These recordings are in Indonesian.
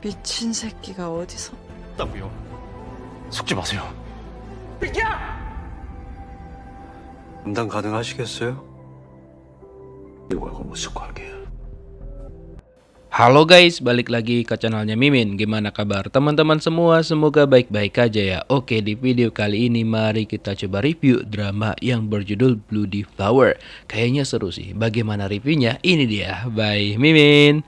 미친 새끼가 어디서? 있다고요. 속지 마세요. 감당 가능하시겠어요? 이거 무슨 관계야? Halo guys, balik lagi ke channelnya Mimin. Gimana kabar teman-teman semua? Semoga baik-baik aja ya. Oke, di video kali ini mari kita coba review drama yang berjudul Bloody Flower. Kayaknya seru sih. Bagaimana reviewnya? Ini dia, by Mimin.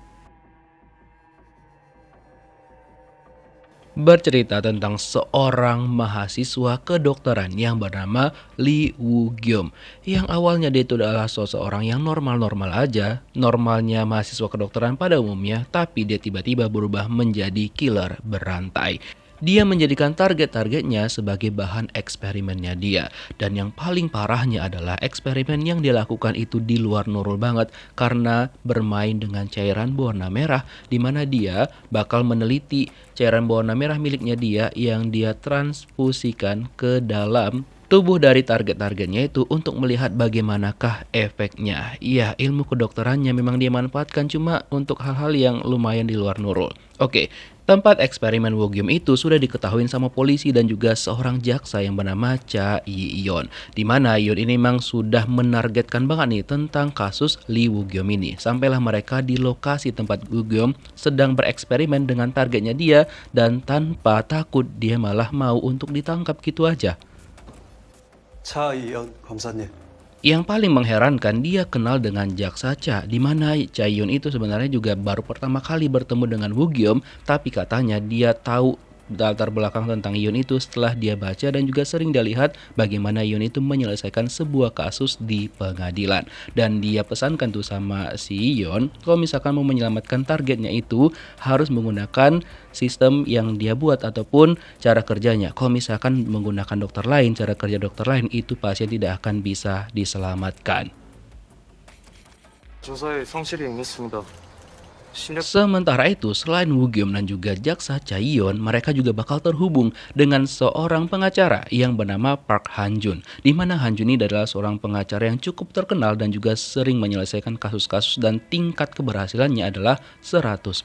Bercerita tentang seorang mahasiswa kedokteran yang bernama Lee Woo Gyum, yang awalnya dia itu adalah seseorang yang normal-normal aja, normalnya mahasiswa kedokteran pada umumnya, tapi dia tiba-tiba berubah menjadi killer berantai. Dia menjadikan target-targetnya sebagai bahan eksperimennya dia. Dan yang paling parahnya adalah eksperimen yang dia lakukan itu di luar Nurul banget, karena bermain dengan cairan berwarna merah, di mana dia bakal meneliti cairan berwarna merah miliknya dia yang dia transfusikan ke dalam tubuh dari target-targetnya itu untuk melihat bagaimanakah efeknya. Iya, ilmu kedokterannya memang dia manfaatkan cuma untuk hal-hal yang lumayan di luar Nurul. Oke, tempat eksperimen Woo Gyum itu sudah diketahui sama polisi dan juga seorang jaksa yang bernama Cha Yi-yeon. Di mana Yeon ini memang sudah menargetkan banget nih tentang kasus Lee Woo Gyum ini. Sampailah mereka di lokasi tempat Woo Gyum sedang bereksperimen dengan targetnya dia, dan tanpa takut dia malah mau untuk ditangkap gitu aja. 차이연 검사님. Yang paling mengherankan, dia kenal dengan jaksa Cha, di mana Cha Yun itu sebenarnya juga baru pertama kali bertemu dengan Woo Gyum, tapi katanya dia tahu latar belakang tentang Yun itu setelah dia baca dan juga sering dia lihat bagaimana Yun itu menyelesaikan sebuah kasus di pengadilan. Dan dia pesankan tuh sama si Yun, kalau misalkan mau menyelamatkan targetnya itu harus menggunakan sistem yang dia buat ataupun cara kerjanya. Kalau misalkan menggunakan dokter lain, cara kerja dokter lain, itu pasien tidak akan bisa diselamatkan. 조사에 성실히 응했습니다. Sementara itu, selain Woo Gyum dan juga jaksa Cha Yeon, mereka juga bakal terhubung dengan seorang pengacara yang bernama Park Han Jun. Di mana Han Jun ini adalah seorang pengacara yang cukup terkenal dan juga sering menyelesaikan kasus-kasus dan tingkat keberhasilannya adalah 100%.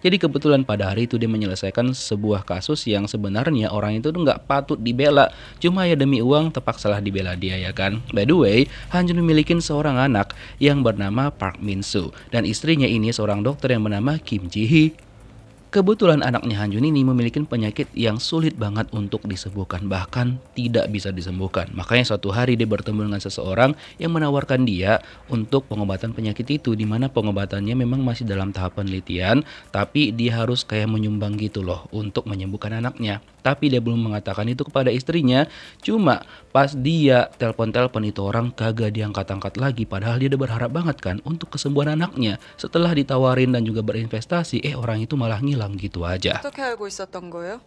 Jadi kebetulan pada hari itu dia menyelesaikan sebuah kasus yang sebenarnya orang itu tuh nggak patut dibela. Cuma ya demi uang terpaksalah dibela dia, ya kan. By the way, Han Jun memiliki seorang anak yang bernama Park Min Soo. Dan istrinya ini seorang dokter yang bernama Kim Ji Hee. Kebetulan anaknya Han Jun ini memiliki penyakit yang sulit banget untuk disembuhkan, bahkan tidak bisa disembuhkan. Makanya suatu hari dia bertemu dengan seseorang yang menawarkan dia untuk pengobatan penyakit itu, di mana pengobatannya memang masih dalam tahap penelitian, tapi dia harus kayak menyumbang gitu loh untuk menyembuhkan anaknya. Tapi dia belum mengatakan itu kepada istrinya. Cuma pas dia telepon-telepon itu orang kagak diangkat-angkat lagi, padahal dia udah berharap banget kan untuk kesembuhan anaknya. Setelah ditawarin dan juga berinvestasi, orang itu malah ngilang gitu aja. 어떻게 알고 있었던 거예요?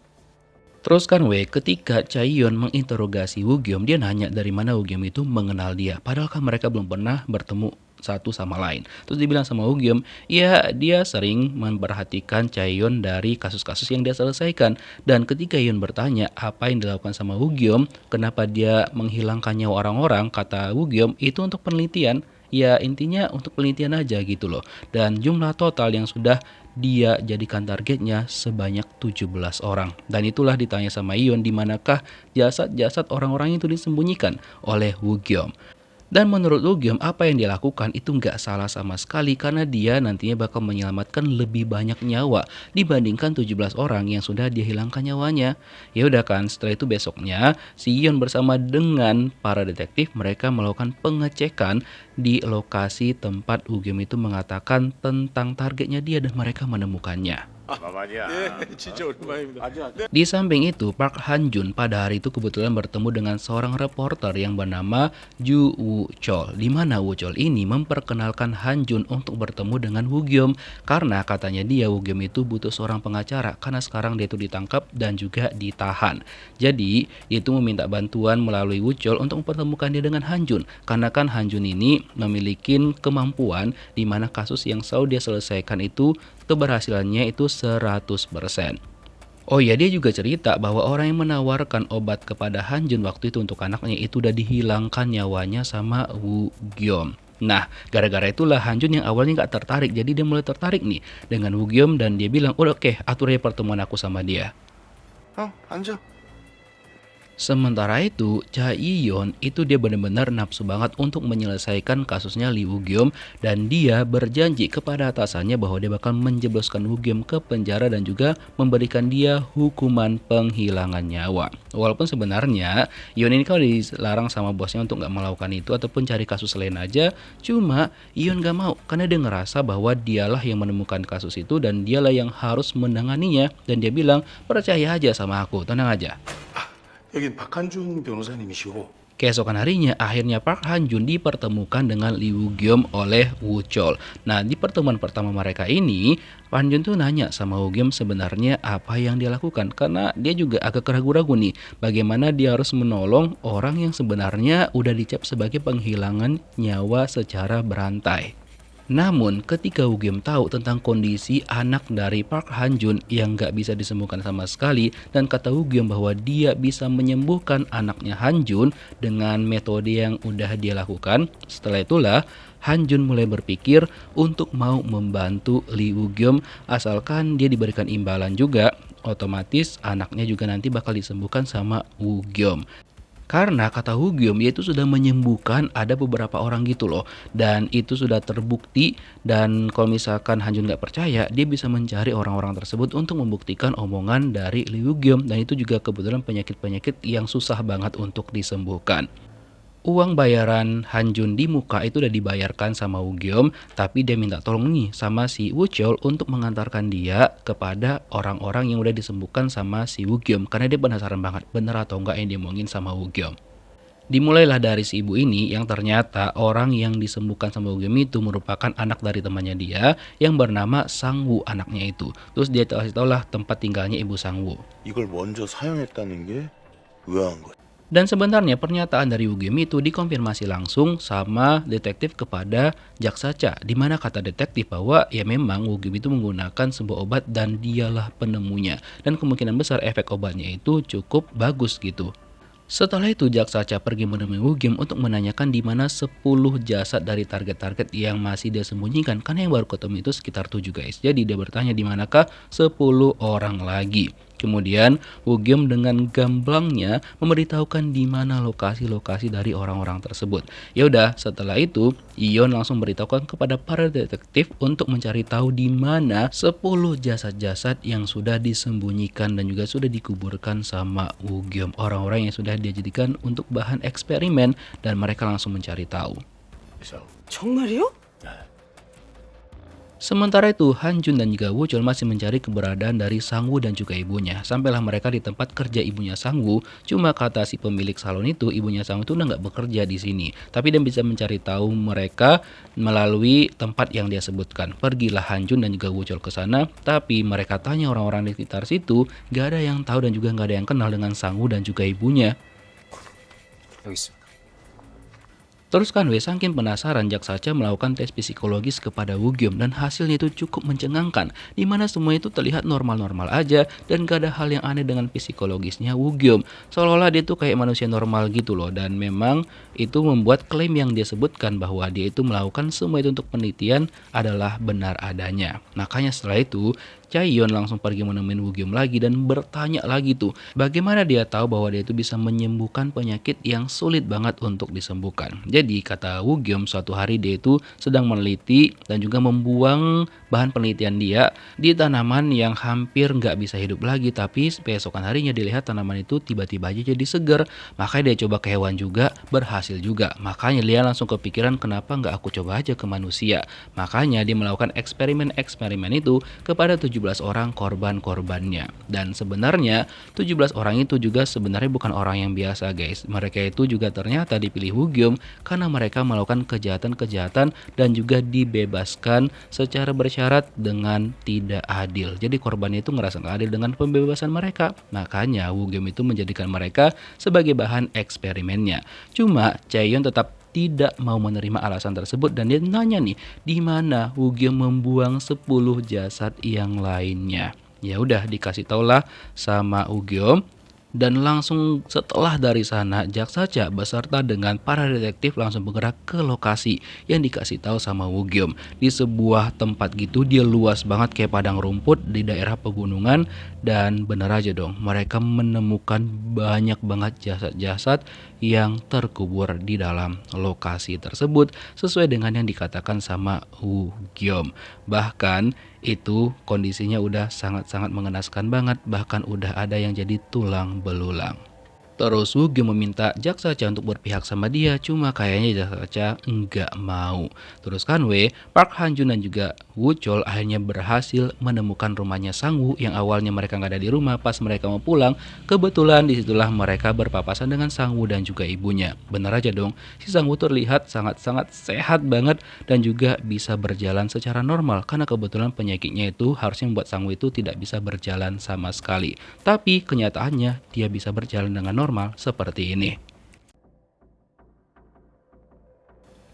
Terus kan ketika Cha Yeon menginterogasi Woo Gyum, dia nanya dari mana Woo Gyum itu mengenal dia. Padahal kan mereka belum pernah bertemu satu sama lain. Terus dibilang sama Woo Gyum, ya dia sering memperhatikan Cha Yeon dari kasus-kasus yang dia selesaikan. Dan ketika Yeon bertanya apa yang dilakukan sama Woo Gyum, kenapa dia menghilangkan nyawa orang-orang, kata Woo Gyum itu untuk penelitian. Ya intinya untuk penelitian aja gitu loh. Dan jumlah total yang sudah dia jadikan targetnya sebanyak 17 orang. Dan itulah ditanya sama Yeon di manakah jasad-jasad orang-orang itu disembunyikan oleh Woo Gyum. Dan menurut Woo Gyum, apa yang dia lakukan itu nggak salah sama sekali, karena dia nantinya bakal menyelamatkan lebih banyak nyawa dibandingkan 17 orang yang sudah dia hilangkan nyawanya. Ya udah kan, setelah itu besoknya si Yeon bersama dengan para detektif mereka melakukan pengecekan di lokasi tempat Woo Gyum itu mengatakan tentang targetnya dia, dan mereka menemukannya. 진짜 오랜만입니다. Di samping itu, Park Han Jun pada hari itu kebetulan bertemu dengan seorang reporter yang bernama Ju Woo Chol. Di mana Woo Chol ini memperkenalkan Han Jun untuk bertemu dengan Woo Gyum, karena katanya dia Woo Gyum itu butuh seorang pengacara karena sekarang dia itu ditangkap dan juga ditahan. Jadi, dia itu meminta bantuan melalui Woo Chol untuk mempertemukan dia dengan Han Jun, karena kan Han Jun ini memiliki kemampuan di mana kasus yang selalu dia selesaikan itu keberhasilannya itu 100%. Oh ya, dia juga cerita bahwa orang yang menawarkan obat kepada Han Jun waktu itu untuk anaknya itu udah dihilangkan nyawanya sama Woo Gyum. Nah, gara-gara itulah Hanjun yang awalnya nggak tertarik, jadi dia mulai tertarik nih dengan Woogyom dan dia bilang, udah oke, atur aja pertemuan aku sama dia. 앉아. Sementara itu, Cha Iyon itu dia benar-benar nafsu banget untuk menyelesaikan kasusnya Lee Woo-gyum dan dia berjanji kepada atasannya bahwa dia bakal menjebloskan Woo-gyum ke penjara dan juga memberikan dia hukuman penghilangan nyawa. Walaupun sebenarnya Iyon ini kalau dilarang sama bosnya untuk nggak melakukan itu ataupun cari kasus lain aja, cuma Iyon nggak mau karena dia ngerasa bahwa dialah yang menemukan kasus itu dan dialah yang harus menanganinya dan dia bilang percaya aja sama aku, tenang aja. 여긴 박한준 변호사님이시고. Keesokan harinya, akhirnya Park Han-jun dipertemukan dengan Lee Woo-gyum oleh Woo Chol. Nah, di pertemuan pertama mereka ini, Park Han-jun tuh nanya sama Woo-gyum sebenarnya apa yang dia lakukan. Karena dia juga agak ragu-ragu nih, bagaimana dia harus menolong orang yang sebenarnya udah dicap sebagai penghilangan nyawa secara berantai. Namun ketika Woo-gyum tahu tentang kondisi anak dari Park Han-jun yang gak bisa disembuhkan sama sekali dan kata Woo-gyum bahwa dia bisa menyembuhkan anaknya Han-jun dengan metode yang udah dia lakukan, setelah itulah Han-jun mulai berpikir untuk mau membantu Lee Woo-gyum asalkan dia diberikan imbalan juga, otomatis anaknya juga nanti bakal disembuhkan sama Woo-gyum. Karena kata Woo-gyum yaitu sudah menyembuhkan ada beberapa orang gitu loh. Dan itu sudah terbukti dan kalau misalkan Han-jun gak percaya, dia bisa mencari orang-orang tersebut untuk membuktikan omongan dari Lee Woo-gyum. Dan itu juga kebetulan penyakit-penyakit yang susah banget untuk disembuhkan. Uang bayaran Han-jun di muka itu udah dibayarkan sama Woo-gyum, tapi dia minta tolong nih sama si Woo Chol untuk mengantarkan dia kepada orang-orang yang udah disembuhkan sama si Woo-gyum karena dia penasaran banget bener atau enggak yang diomongin sama Woo-gyum. Dimulailah dari si ibu ini yang ternyata orang yang disembuhkan sama Woo-gyum itu merupakan anak dari temannya dia yang bernama Sang-woo anaknya itu. Terus dia kasih tau lah tempat tinggalnya ibu Sang-woo. 이걸 먼저 사용했다는 게 의아한 거야. Dan sebenarnya pernyataan dari Woo-gyum itu dikonfirmasi langsung sama detektif kepada jaksa Cha, di mana kata detektif bahwa ya memang Woo-gyum itu menggunakan sebuah obat dan dialah penemunya dan kemungkinan besar efek obatnya itu cukup bagus gitu. Setelah itu jaksa Cha pergi menemui Woo-gyum untuk menanyakan di mana 10 jasad dari target-target yang masih dia sembunyikan karena yang baru ketemu itu sekitar 7 guys. Jadi dia bertanya di manakah 10 orang lagi. Kemudian Woo-gyum dengan gamblangnya memberitahukan di mana lokasi-lokasi dari orang-orang tersebut. Ya udah, setelah itu Iyon langsung beritahukan kepada para detektif untuk mencari tahu di mana 10 jasad-jasad yang sudah disembunyikan dan juga sudah dikuburkan sama Woo-gyum. Orang-orang yang sudah dia jadikan untuk bahan eksperimen dan mereka langsung mencari tahu. 정말이요? Sementara itu, Han-jun dan juga Woo Chol masih mencari keberadaan dari Sang-woo dan juga ibunya. Sampailah mereka di tempat kerja ibunya Sang-woo. Cuma kata si pemilik salon itu, ibunya Sang-woo itu udah nggak bekerja di sini. Tapi dia bisa mencari tahu mereka melalui tempat yang dia sebutkan. Pergilah Han-jun dan juga Woo Chol ke sana. Tapi mereka tanya orang-orang di sekitar situ, gak ada yang tahu dan juga gak ada yang kenal dengan Sang-woo dan juga ibunya. 여기 있습니다. Terus kan saking penasaran jaksa Cha melakukan tes psikologis kepada Woo-gyum dan hasilnya itu cukup mencengangkan, di mana semua itu terlihat normal-normal aja dan gak ada hal yang aneh dengan psikologisnya Woo-gyum. Seolah-olah dia tuh kayak manusia normal gitu loh, dan memang itu membuat klaim yang dia sebutkan bahwa dia itu melakukan semua itu untuk penelitian adalah benar adanya. Makanya setelah itu Cha Iyon langsung pergi menemuin Woo-gyum lagi dan bertanya lagi tuh bagaimana dia tahu bahwa dia itu bisa menyembuhkan penyakit yang sulit banget untuk disembuhkan. Jadi kata Woo-gyum suatu hari dia itu sedang meneliti dan juga membuang bahan penelitian dia di tanaman yang hampir nggak bisa hidup lagi, tapi besokan harinya dilihat tanaman itu tiba-tiba aja jadi segar. Makanya dia coba ke hewan juga, berhasil juga. Makanya dia langsung kepikiran kenapa nggak aku coba aja ke manusia. Makanya dia melakukan eksperimen itu kepada 17 orang korban-korbannya. Dan sebenarnya 17 orang itu juga sebenarnya bukan orang yang biasa guys. Mereka itu juga ternyata dipilih Woo-gyum karena mereka melakukan kejahatan-kejahatan dan juga dibebaskan secara bersyarat dengan tidak adil. Jadi korbannya itu ngerasa gak adil dengan pembebasan mereka. Makanya Woo-gyum itu menjadikan mereka sebagai bahan eksperimennya. Cuma Cha Iyon tetap tidak mau menerima alasan tersebut dan dia nanya nih di mana Woo-gyum membuang 10 jasad yang lainnya. Ya udah dikasih tau lah sama Woo-gyum Dan langsung setelah dari sana, Jaksa Cha beserta dengan para detektif langsung bergerak ke lokasi yang dikasih tahu sama Woo Geum. Di sebuah tempat gitu, dia luas banget kayak padang rumput di daerah pegunungan. Dan bener aja dong, mereka menemukan banyak banget jasad-jasad yang terkubur di dalam lokasi tersebut sesuai dengan yang dikatakan sama Woo Geum. Bahkan itu kondisinya udah sangat-sangat mengenaskan banget, bahkan udah ada yang jadi tulang belulang. Terus Woo Geum meminta Jaksa Cha untuk berpihak sama dia, cuma kayaknya Jaksa Cha enggak mau. Terus Kanwei, Park Han Jun dan juga Woo Chol akhirnya berhasil menemukan rumahnya Sang Woo yang awalnya mereka nggak ada di rumah pas mereka mau pulang. Kebetulan disitulah mereka berpapasan dengan Sang Woo dan juga ibunya. Bener aja dong, si Sang Woo terlihat sangat-sangat sehat banget dan juga bisa berjalan secara normal karena kebetulan penyakitnya itu harusnya membuat Sang Woo itu tidak bisa berjalan sama sekali. Tapi kenyataannya dia bisa berjalan dengan normal seperti ini.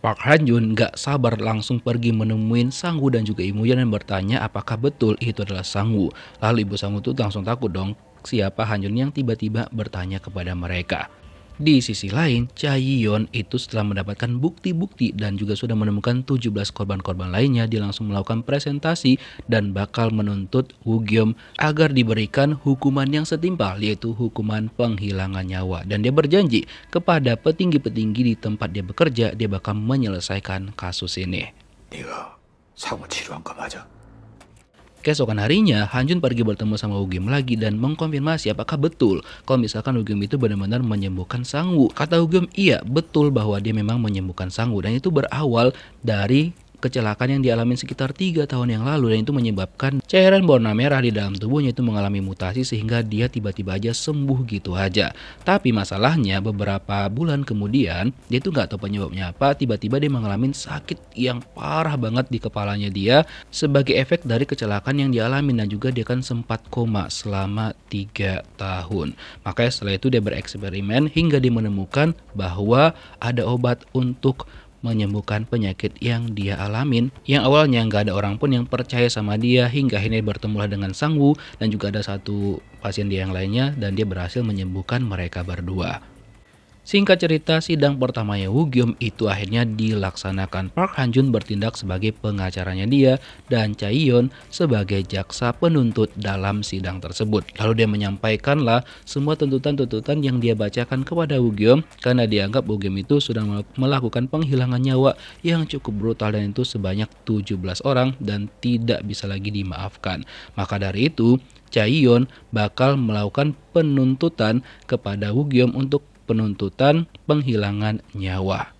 Park Han Jun gak sabar langsung pergi menemuin Sang Woo dan juga ibunya dan bertanya apakah betul itu adalah Sang Woo. Lalu ibu Sang Woo tuh langsung takut dong, siapa Han Jun yang tiba-tiba bertanya kepada mereka. Di sisi lain, Cha Yi-yeon itu setelah mendapatkan bukti-bukti dan juga sudah menemukan 17 korban-korban lainnya, dia langsung melakukan presentasi dan bakal menuntut Woo Geum agar diberikan hukuman yang setimpal, yaitu hukuman penghilangan nyawa. Dan dia berjanji kepada petinggi-petinggi di tempat dia bekerja, dia bakal menyelesaikan kasus ini. 네가 사고 치료한 거 맞아? Keesokan harinya, Han Jun pergi bertemu sama Woo Geum lagi dan mengkonfirmasi apakah betul kalau misalkan Woo Geum itu benar-benar menyembuhkan Sang Woo. Kata Woo Geum, iya betul bahwa dia memang menyembuhkan Sang Woo dan itu berawal dari kecelakaan yang dialami sekitar 3 tahun yang lalu dan itu menyebabkan cairan berwarna merah di dalam tubuhnya itu mengalami mutasi sehingga dia tiba-tiba aja sembuh gitu aja. Tapi masalahnya beberapa bulan kemudian dia tuh nggak tahu penyebabnya apa, tiba-tiba dia mengalami sakit yang parah banget di kepalanya dia sebagai efek dari kecelakaan yang dialami dan juga dia kan sempat koma selama 3 tahun. Makanya setelah itu dia bereksperimen hingga dia menemukan bahwa ada obat untuk menyembuhkan penyakit yang dia alamin, yang awalnya nggak ada orang pun yang percaya sama dia hingga akhirnya bertemulah dengan Sang Woo dan juga ada satu pasien dia yang lainnya dan dia berhasil menyembuhkan mereka berdua. Singkat cerita, sidang pertamanya Woo Geum itu akhirnya dilaksanakan. Park Han Jun bertindak sebagai pengacaranya dia dan Cha Yi-yeon sebagai jaksa penuntut dalam sidang tersebut. Lalu dia menyampaikanlah semua tuntutan-tuntutan yang dia bacakan kepada Woo Geum karena dianggap Woo Geum itu sudah melakukan penghilangan nyawa yang cukup brutal dan itu sebanyak 17 orang dan tidak bisa lagi dimaafkan. Maka dari itu, Cha Yi-yeon bakal melakukan penuntutan kepada Woo Geum untuk penuntutan penghilangan nyawa.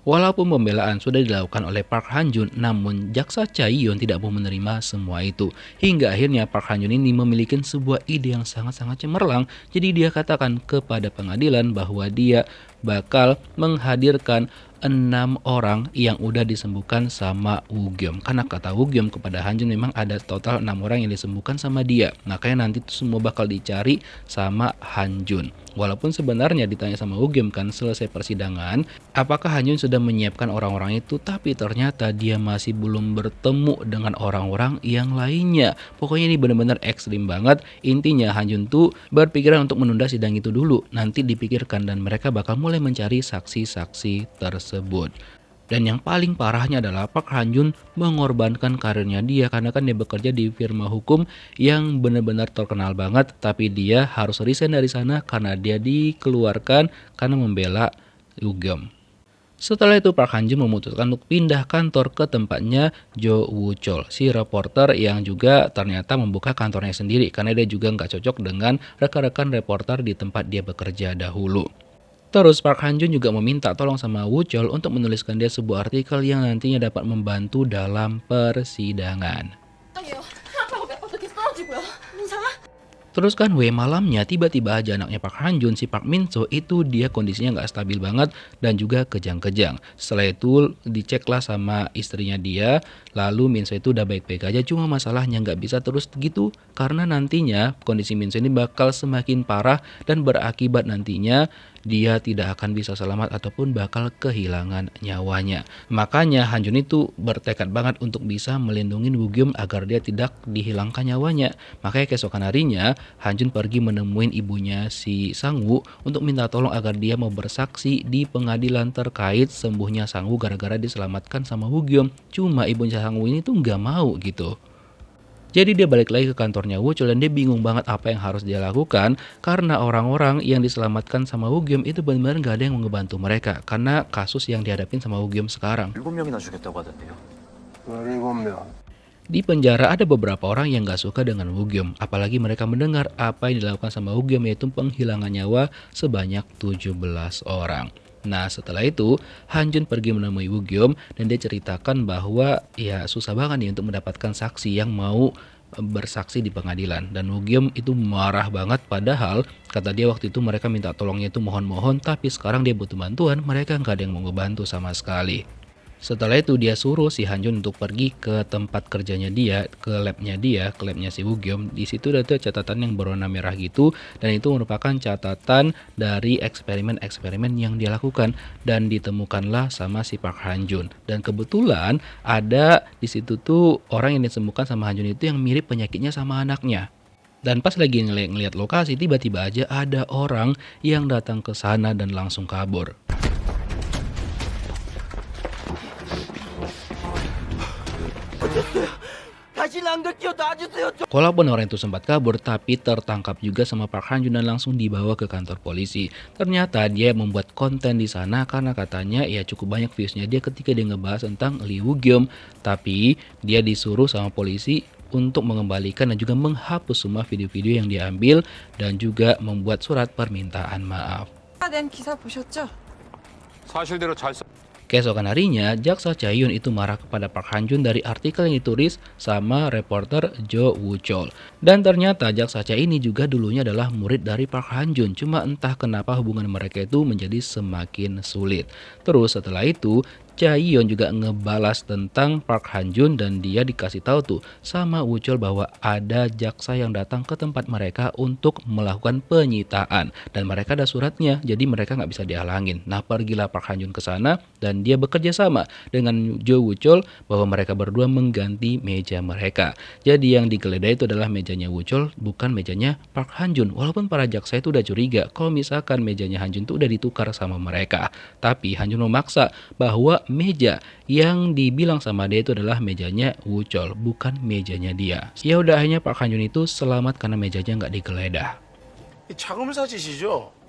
Walaupun pembelaan sudah dilakukan oleh Park Han Jun, namun jaksa Cha Yi-yeon tidak mau menerima semua itu. Hingga akhirnya Park Han Jun ini memiliki sebuah ide yang sangat-sangat cemerlang. Jadi dia katakan kepada pengadilan bahwa dia bakal menghadirkan 6 orang yang udah disembuhkan sama Woo Geum. Karena kata Woo Geum kepada Han Jun memang ada total 6 orang yang disembuhkan sama dia. Makanya nanti itu semua bakal dicari sama Han Jun. Walaupun sebenarnya ditanya sama Woo Geum kan selesai persidangan, apakah Han Jun sudah menyiapkan orang-orang itu, tapi ternyata dia masih belum bertemu dengan orang-orang yang lainnya. Pokoknya ini benar-benar ekstrim banget. Intinya Han Jun tuh berpikiran untuk menunda sidang itu dulu, nanti dipikirkan dan mereka bakal mulai mencari saksi-saksi tersebut. Dan yang paling parahnya adalah Park Han Jun mengorbankan karirnya dia karena kan dia bekerja di firma hukum yang benar-benar terkenal banget, tapi dia harus resign dari sana karena dia dikeluarkan karena membela Woo Geum. Setelah itu Park Han Jun memutuskan untuk pindah kantor ke tempatnya Jo Woo Chol, si reporter yang juga ternyata membuka kantornya sendiri karena dia juga nggak cocok dengan rekan-rekan reporter di tempat dia bekerja dahulu. Terus Park Han Jun juga meminta tolong sama Woo Chol untuk menuliskan dia sebuah artikel yang nantinya dapat membantu dalam persidangan. Terus kan malamnya tiba-tiba aja anaknya Park Han Jun, si Park Min So itu dia kondisinya nggak stabil banget dan juga kejang-kejang. Setelah itu diceklah sama istrinya dia, lalu Min So itu udah baik-baik aja, cuma masalahnya nggak bisa terus gitu karena nantinya kondisi Min So ini bakal semakin parah dan berakibat nantinya dia tidak akan bisa selamat ataupun bakal kehilangan nyawanya. Makanya Hanjun itu bertekad banget untuk bisa melindungi Woogyum agar dia tidak dihilangkan nyawanya. Makanya keesokan harinya Hanjun pergi menemuin ibunya si Sangwoo untuk minta tolong agar dia mau bersaksi di pengadilan terkait sembuhnya Sangwoo gara-gara diselamatkan sama Woogyum. Cuma ibunya Sangwoo ini tuh nggak mau gitu. Jadi dia balik lagi ke kantornya Woochol dan dia bingung banget apa yang harus dia lakukan karena orang-orang yang diselamatkan sama Woogyum itu benar-benar gak ada yang mau ngebantu mereka karena kasus yang dihadapin sama Woogyum sekarang. 7명이나 죽였다고 하던데요. 17명. Di penjara ada beberapa orang yang gak suka dengan Woogyum, apalagi mereka mendengar apa yang dilakukan sama Woogyum yaitu penghilangan nyawa sebanyak 17 orang. Nah setelah itu Hanjun pergi menemui Woogyum dan dia ceritakan bahwa ya susah banget nih untuk mendapatkan saksi yang mau bersaksi di pengadilan. Dan Woogyum itu marah banget padahal kata dia waktu itu mereka minta tolongnya itu mohon-mohon, tapi sekarang dia butuh bantuan, mereka nggak ada yang mau ngebantu sama sekali. Setelah itu dia suruh si Hanjun untuk pergi ke tempat kerjanya dia, ke labnya si Woogyum. Di situ ada catatan yang berwarna merah gitu, dan itu merupakan catatan dari eksperimen-eksperimen yang dia lakukan dan ditemukanlah sama si Park Hanjun. Dan kebetulan ada di situ tuh orang yang disembuhkan sama Hanjun itu yang mirip penyakitnya sama anaknya. Dan pas lagi ngeliat lokasi, tiba-tiba aja ada orang yang datang ke sana dan langsung kabur. Walaupun orang itu sempat kabur, tapi tertangkap juga sama Park Hanjun dan langsung dibawa ke kantor polisi. Ternyata dia membuat konten di sana karena katanya ya cukup banyak viewsnya dia ketika dia ngebahas tentang Lee Woogyum. Tapi dia disuruh sama polisi untuk mengembalikan dan juga menghapus semua video-video yang diambil dan juga membuat surat permintaan maaf. 낸 기사 보셨죠? 사실대로 잘 Keesokan harinya, jaksa Chaeyoon itu marah kepada Park Hanjun dari artikel yang ditulis sama reporter Jo Woo-chol. Dan ternyata jaksa Chae ini juga dulunya adalah murid dari Park Hanjun. Cuma entah kenapa hubungan mereka itu menjadi semakin sulit. Terus setelah itu, Chaeyoon juga ngebalas tentang Park Hanjun dan dia dikasih tahu tuh sama Woo-chol bahwa ada jaksa yang datang ke tempat mereka untuk melakukan penyitaan dan mereka ada suratnya, jadi mereka nggak bisa dihalangin. Nah pergilah Park Hanjun ke sana dan dia bekerja sama dengan Jo Woo-chol bahwa mereka berdua mengganti meja mereka. Jadi yang digeledah itu adalah mejanya Woo-chol, bukan mejanya Park Hanjun. Walaupun para jaksa itu udah curiga kalau misalkan mejanya Hanjun itu udah ditukar sama mereka, tapi Hanjun memaksa bahwa meja yang dibilang sama dia itu adalah mejanya Woo-chol, bukan mejanya dia. Ya udah akhirnya Park Hanjun itu selamat karena mejanya nggak digeledah. 자금사지시죠?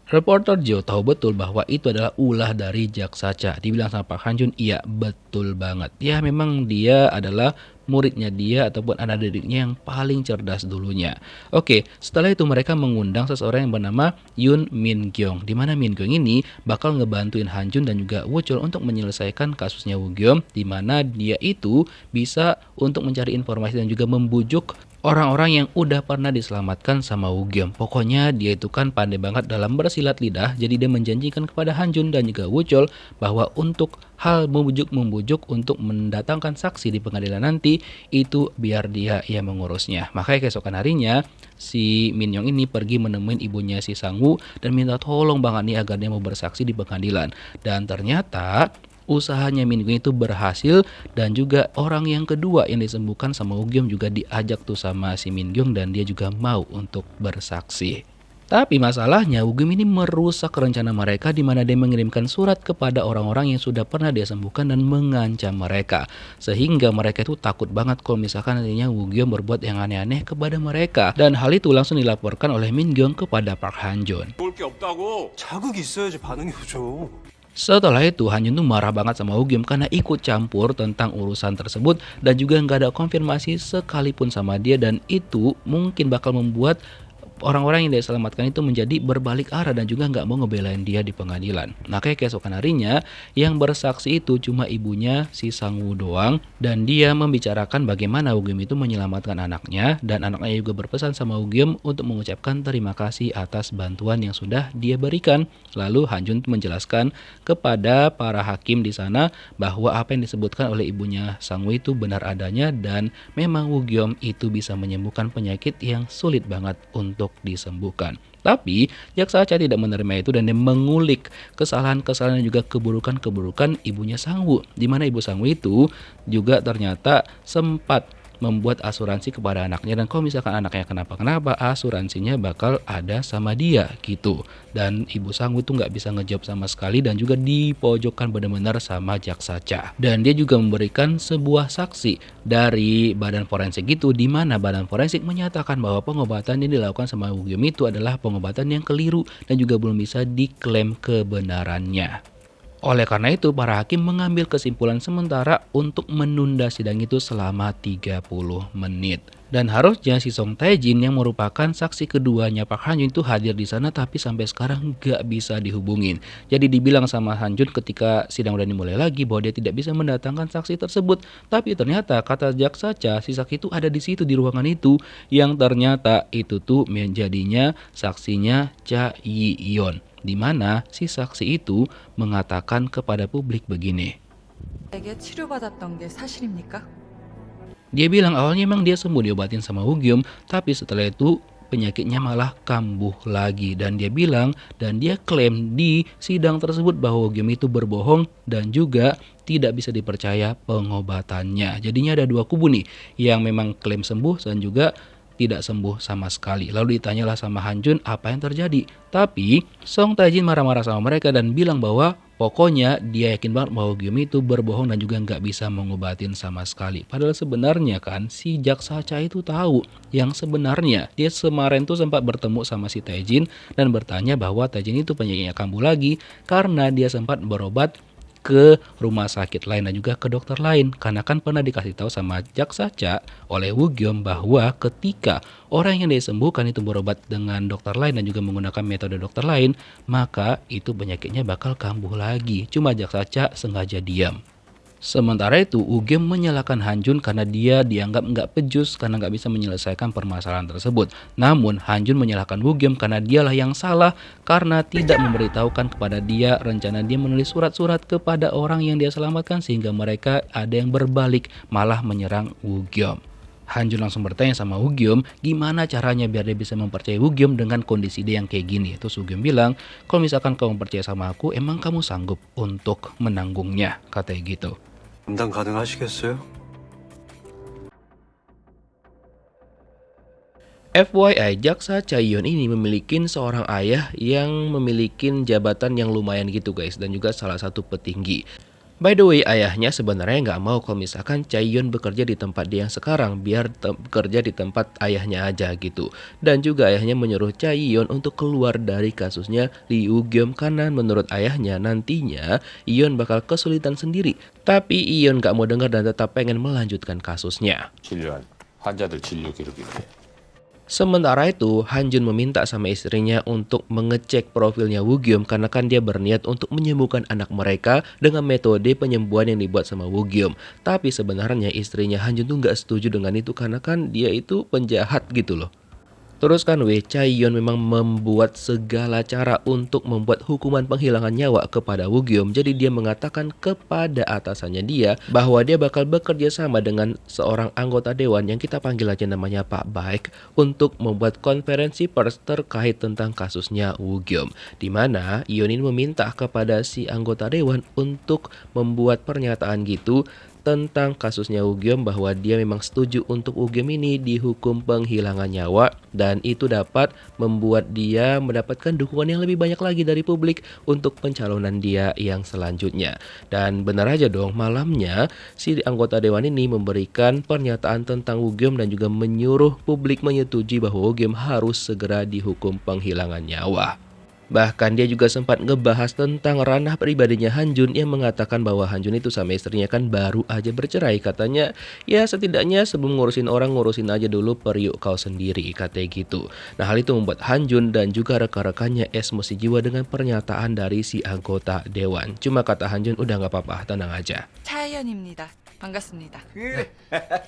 Reporter Jo tahu betul bahwa itu adalah ulah dari jaksa Cha. Dibilang sama Park Hanjun, iya betul banget. Ya memang dia adalah muridnya dia ataupun anak didiknya yang paling cerdas dulunya. Oke, setelah itu mereka mengundang seseorang yang bernama Yoon Min Kyung. Di mana Min Kyung ini bakal ngebantuin Hanjun dan juga Woo-chol untuk menyelesaikan kasusnya Woogyum, di mana dia itu bisa untuk mencari informasi dan juga membujuk orang-orang yang udah pernah diselamatkan sama Woogyum. Pokoknya dia itu kan pandai banget dalam bersilat lidah, jadi dia menjanjikan kepada Hanjun dan juga Woo-chol bahwa untuk hal membujuk untuk mendatangkan saksi di pengadilan nanti itu biar dia yang mengurusnya. Makanya keesokan harinya si Min Young ini pergi menemuin ibunya si Sangwoo dan minta tolong banget nih agar dia mau bersaksi di pengadilan. Dan ternyata usahanya Min Young itu berhasil dan juga orang yang kedua yang disembuhkan sama Woogyum juga diajak tuh sama si Min Young dan dia juga mau untuk bersaksi. Tapi masalahnya Woogyum ini merusak rencana mereka di mana dia mengirimkan surat kepada orang-orang yang sudah pernah dia sembuhkan dan mengancam mereka. Sehingga mereka itu takut banget kalau misalkan nantinya Woogyum berbuat yang aneh-aneh kepada mereka. Dan hal itu langsung dilaporkan oleh Min Young kepada Park Hanjun. 볼 게 없다고. 자극이 있어야지 반응이 오죠. Setelah itu Hanjun tuh marah banget sama Woogyum karena ikut campur tentang urusan tersebut dan juga nggak ada konfirmasi sekalipun sama dia, dan itu mungkin bakal membuat orang-orang yang dia selamatkan itu menjadi berbalik arah dan juga nggak mau ngebelain dia di pengadilan. Nah kayak keesokan harinya yang bersaksi itu cuma ibunya si Sangwoo doang, dan dia membicarakan bagaimana Woogyum itu menyelamatkan anaknya, dan anaknya juga berpesan sama Woogyum untuk mengucapkan terima kasih atas bantuan yang sudah dia berikan. Lalu Hanjun menjelaskan kepada para hakim di sana bahwa apa yang disebutkan oleh ibunya Sangwoo itu benar adanya dan memang Woogyum itu bisa menyembuhkan penyakit yang sulit banget untuk untuk disembuhkan. Tapi jaksa Cha tidak menerima itu dan dia mengulik kesalahan-kesalahan dan juga keburukan-keburukan ibunya Sang-woo, di mana ibu Sang-woo itu juga ternyata sempat membuat asuransi kepada anaknya, dan kalau misalkan anaknya kenapa-kenapa asuransinya bakal ada sama dia gitu. Dan ibu Sang-woo tuh nggak bisa ngejawab sama sekali dan juga dipojokkan benar-benar sama jaksa Cha. Dan dia juga memberikan sebuah saksi dari badan forensik gitu, di mana badan forensik menyatakan bahwa pengobatan yang dilakukan sama Woo-gyum itu adalah pengobatan yang keliru dan juga belum bisa diklaim kebenarannya. Oleh karena itu, para hakim mengambil kesimpulan sementara untuk menunda sidang itu selama 30 menit. Dan harusnya si Song Tae-jin yang merupakan saksi keduanya Park Han-jun itu hadir di sana, tapi sampai sekarang nggak bisa dihubungin. Jadi dibilang sama Han-jun ketika sidang udah dimulai lagi bahwa dia tidak bisa mendatangkan saksi tersebut. Tapi ternyata kata jaksa Cha, si saksi itu ada di situ di ruangan itu, yang ternyata itu tuh menjadinya saksinya Cha Yi-yeon. Di mana si saksi itu mengatakan kepada publik begini. 에게 치료받았던 게 사실입니까? Dia bilang awalnya emang dia sembuh diobatin sama Woo-gyum, tapi setelah itu penyakitnya malah kambuh lagi. Dan dia bilang dan dia klaim di sidang tersebut bahwa Woo-gyum itu berbohong dan juga tidak bisa dipercaya pengobatannya. Jadinya ada dua kubu nih yang memang klaim sembuh dan juga tidak sembuh sama sekali. Lalu ditanyalah sama Han-jun apa yang terjadi. Tapi Song Tae-jin marah-marah sama mereka dan bilang bahwa pokoknya dia yakin banget bahwa Woo-gyum itu berbohong dan juga nggak bisa mengobatin sama sekali. Padahal sebenarnya kan si jaksa Cha itu tahu yang sebenarnya. Dia kemarin tuh sempat bertemu sama si Tae-jin dan bertanya bahwa Tae-jin itu penyakitnya kambuh lagi karena dia sempat berobat ke rumah sakit lain dan juga ke dokter lain, karena kan pernah dikasih tahu sama jaksa Cha oleh Woo-gyum bahwa ketika orang yang disembuhkan itu berobat dengan dokter lain dan juga menggunakan metode dokter lain, maka itu penyakitnya bakal kambuh lagi. Cuma jaksa Cha sengaja diam. Sementara itu, Woo-gyum menyalahkan Han-jun karena dia dianggap nggak pejus karena nggak bisa menyelesaikan permasalahan tersebut. Namun, Han-jun menyalahkan Woo-gyum karena dialah yang salah karena tidak memberitahukan kepada dia rencana dia menulis surat-surat kepada orang yang dia selamatkan sehingga mereka ada yang berbalik malah menyerang Woo-gyum. Han-jun langsung bertanya sama Woo-gyum gimana caranya biar dia bisa mempercayai Woo-gyum dengan kondisi dia yang kayak gini. Terus Woo-gyum bilang, kalau misalkan kamu percaya sama aku, emang kamu sanggup untuk menanggungnya, katanya gitu. 감당 가능하시겠어요? FYI, jaksa Cha Yi-yeon ini memiliki seorang ayah yang memiliki jabatan yang lumayan gitu guys, dan juga salah satu petinggi. By the way, ayahnya sebenarnya nggak mau kalau misalkan Cha Yi-yeon bekerja di tempat dia yang sekarang, biar bekerja di tempat ayahnya aja gitu. Dan juga ayahnya menyuruh Cha Yi-yeon untuk keluar dari kasusnya Lee Woo-gyum karena menurut ayahnya nantinya Yi-yeon bakal kesulitan sendiri. Tapi Yi-yeon nggak mau dengar dan tetap pengen melanjutkan kasusnya. 진료한 환자들 진료 기록인데 Sementara itu, Han-jun meminta sama istrinya untuk mengecek profilnya Woo-gyum karena kan dia berniat untuk menyembuhkan anak mereka dengan metode penyembuhan yang dibuat sama Woo-gyum. Tapi sebenarnya istrinya Han-jun tuh nggak setuju dengan itu karena kan dia itu penjahat gitu loh. Terus kan Cha Yi-yeon memang membuat segala cara untuk membuat hukuman penghilangan nyawa kepada Woo-gyum. Jadi dia mengatakan kepada atasannya dia bahwa dia bakal bekerja sama dengan seorang anggota dewan yang kita panggil aja namanya Pak Baek untuk membuat konferensi pers terkait tentang kasusnya Woo-gyum. Di mana Yi-yeon ini meminta kepada si anggota dewan untuk membuat pernyataan gitu tentang kasusnya Woo-gyum bahwa dia memang setuju untuk Woo-gyum ini dihukum penghilangan nyawa dan itu dapat membuat dia mendapatkan dukungan yang lebih banyak lagi dari publik untuk pencalonan dia yang selanjutnya. Dan benar aja dong, malamnya si anggota dewan ini memberikan pernyataan tentang Woo-gyum dan juga menyuruh publik menyetujui bahwa Woo-gyum harus segera dihukum penghilangan nyawa. Bahkan dia juga sempat ngebahas tentang ranah pribadinya Han-jun yang mengatakan bahwa Han-jun itu sama istrinya kan baru aja bercerai. Katanya ya setidaknya sebelum ngurusin orang ngurusin aja dulu periuk kau sendiri, katanya gitu. Nah hal itu membuat Han-jun dan juga rekan-rekannya emosi jiwa dengan pernyataan dari si anggota dewan. Cuma kata Han-jun udah gak apa-apa, tenang aja. 차혜연입니다. 반갑습니다.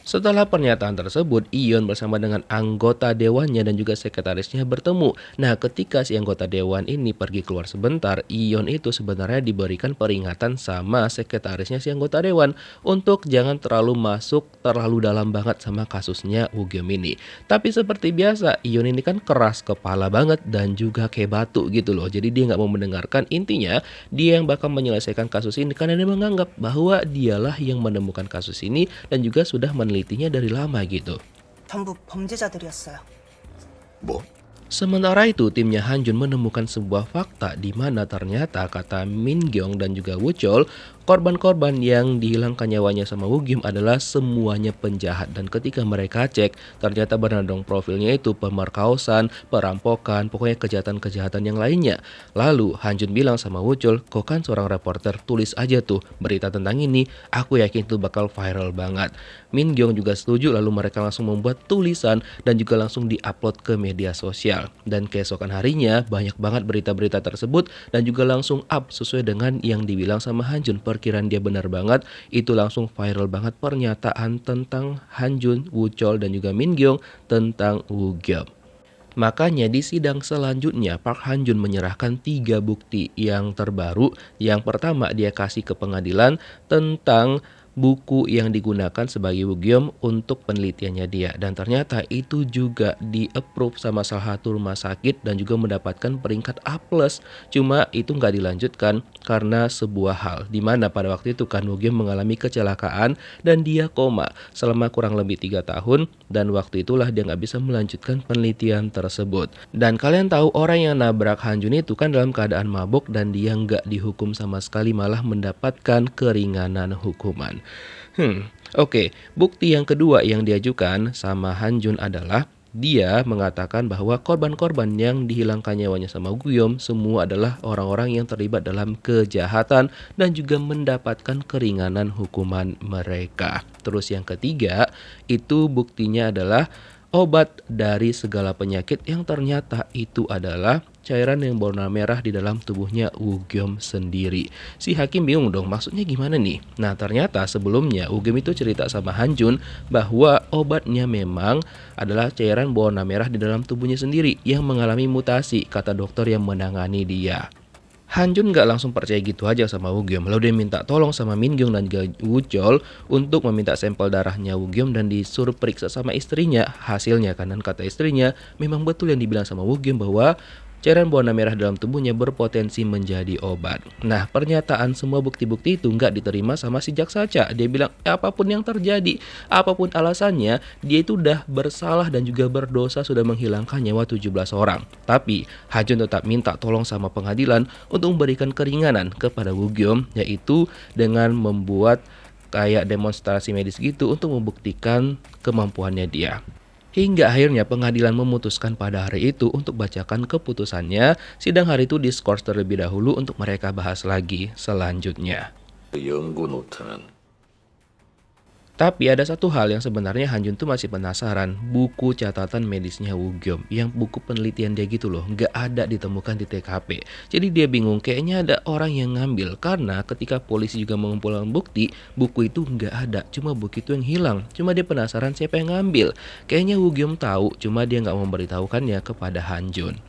Setelah pernyataan tersebut, Ion bersama dengan anggota dewannya dan juga sekretarisnya bertemu. Nah, ketika si anggota dewan ini pergi keluar sebentar, Ion itu sebenarnya diberikan peringatan sama sekretarisnya si anggota dewan untuk jangan terlalu masuk terlalu dalam banget sama kasusnya Woo-geum ini. Tapi seperti biasa, Ion ini kan keras kepala banget dan juga kayak batu gitu loh. Jadi dia nggak mau mendengarkan, intinya dia yang bakal menyelesaikan kasus ini karena dia menganggap bahwa dialah yang menemukan kasus ini dan juga sudah menelitinya dari lama gitu. 전부 범죄자들이었어요. 뭐? Sementara itu, timnya Hanjun menemukan sebuah fakta di mana ternyata kata Min Gyong dan juga Woo Chol, korban-korban yang dihilangkan nyawanya sama Woo-geum adalah semuanya penjahat. Dan ketika mereka cek, ternyata benar dong profilnya itu pemerkosaan, perampokan, pokoknya kejahatan-kejahatan yang lainnya. Lalu Hanjun bilang sama Woo Chol, kok kan seorang reporter, tulis aja tuh berita tentang ini, aku yakin itu bakal viral banget. Min Gyong juga setuju, lalu mereka langsung membuat tulisan dan juga langsung diupload ke media sosial. Dan keesokan harinya banyak banget berita-berita tersebut dan juga langsung up sesuai dengan yang dibilang sama Hanjun. Perkiraan dia benar banget, itu langsung viral banget pernyataan tentang Hanjun, Woo Chol dan juga Min Gyong tentang Woo-geum. Makanya di sidang selanjutnya Park Han-jun menyerahkan 3 bukti yang terbaru. Yang pertama dia kasih ke pengadilan tentang buku yang digunakan sebagai Woo-geum untuk penelitiannya dia. Dan ternyata itu juga di-approve sama salah satu rumah sakit dan juga mendapatkan peringkat A+. Cuma itu nggak dilanjutkan karena sebuah hal. Dimana pada waktu itu kan Woo-geum mengalami kecelakaan dan dia koma selama kurang lebih 3 tahun. Dan waktu itulah dia nggak bisa melanjutkan penelitian tersebut. Dan kalian tahu orang yang nabrak Han-jun itu kan dalam keadaan mabuk dan dia nggak dihukum sama sekali, malah mendapatkan keringanan hukuman. Oke. Bukti yang kedua yang diajukan sama Han-jun adalah dia mengatakan bahwa korban-korban yang dihilangkan nyawanya sama Woo-geum semua adalah orang-orang yang terlibat dalam kejahatan dan juga mendapatkan keringanan hukuman mereka. Terus yang ketiga, itu buktinya adalah obat dari segala penyakit yang ternyata itu adalah cairan yang berwarna merah di dalam tubuhnya Woo-geum sendiri. Si hakim bingung dong, maksudnya gimana nih? Nah ternyata sebelumnya Woo-geum itu cerita sama Han-jun bahwa obatnya memang adalah cairan berwarna merah di dalam tubuhnya sendiri yang mengalami mutasi, kata dokter yang menangani dia. Han-jun nggak langsung percaya gitu aja sama Woo-geum, lalu dia minta tolong sama Min Gyong dan juga Woo Chol untuk meminta sampel darahnya Woo-geum dan disuruh periksa sama istrinya. Hasilnya kanan kata istrinya memang betul yang dibilang sama Woo-geum bahwa cairan berwarna merah dalam tubuhnya berpotensi menjadi obat. Nah, pernyataan semua bukti-bukti itu nggak diterima sama si jaksa Cha. Dia bilang, apapun yang terjadi, apapun alasannya, dia itu udah bersalah dan juga berdosa sudah menghilangkan nyawa 17 orang. Tapi, Han-jun tetap minta tolong sama pengadilan untuk memberikan keringanan kepada Woo-geum, yaitu dengan membuat kayak demonstrasi medis gitu untuk membuktikan kemampuannya dia. Hingga akhirnya pengadilan memutuskan pada hari itu untuk bacakan keputusannya. Sidang hari itu diskors terlebih dahulu untuk mereka bahas lagi selanjutnya. 연구 노트는 Tapi ada satu hal yang sebenarnya Han-jun tuh masih penasaran, buku catatan medisnya Woo-geum, yang buku penelitian dia gitu loh, nggak ada ditemukan di TKP. Jadi dia bingung, kayaknya ada orang yang ngambil, karena ketika polisi juga mengumpulkan bukti, buku itu nggak ada, cuma buku itu yang hilang. Cuma dia penasaran siapa yang ngambil. Kayaknya Woo-geum tahu, cuma dia nggak memberitahukannya kepada Han-jun.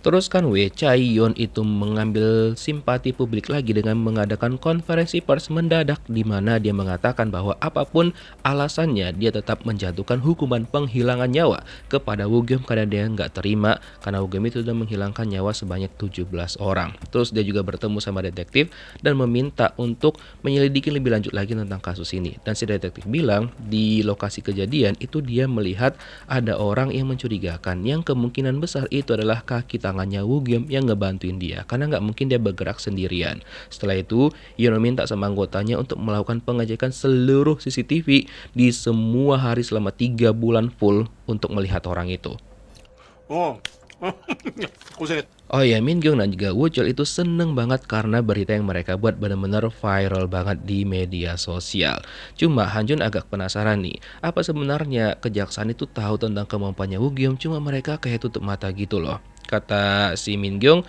Terus kan Chae-yeon itu mengambil simpati publik lagi dengan mengadakan konferensi pers mendadak di mana dia mengatakan bahwa apapun alasannya dia tetap menjatuhkan hukuman penghilangan nyawa kepada Woo-geum karena dia nggak terima karena Woo-geum itu sudah menghilangkan nyawa sebanyak 17 orang. Terus dia juga bertemu sama detektif dan meminta untuk menyelidiki lebih lanjut lagi tentang kasus ini. Dan si detektif bilang di lokasi kejadian itu dia melihat ada orang yang mencurigakan yang kemungkinan besar itu adalah kaki tangannya Woo-geum yang ngebantuin dia karena nggak mungkin dia bergerak sendirian. Setelah itu, Yeon minta sama anggotanya untuk melakukan pengecekan seluruh CCTV di semua hari selama 3 bulan full untuk melihat orang itu. Oh ya, Min Gyong dan juga Woo Chol itu seneng banget karena berita yang mereka buat benar-benar viral banget di media sosial. Cuma Han-jun agak penasaran nih, apa sebenarnya kejaksaan itu tahu tentang kemampuannya Woo-geum, cuma mereka kayak tutup mata gitu loh. Kata si Min Gyong,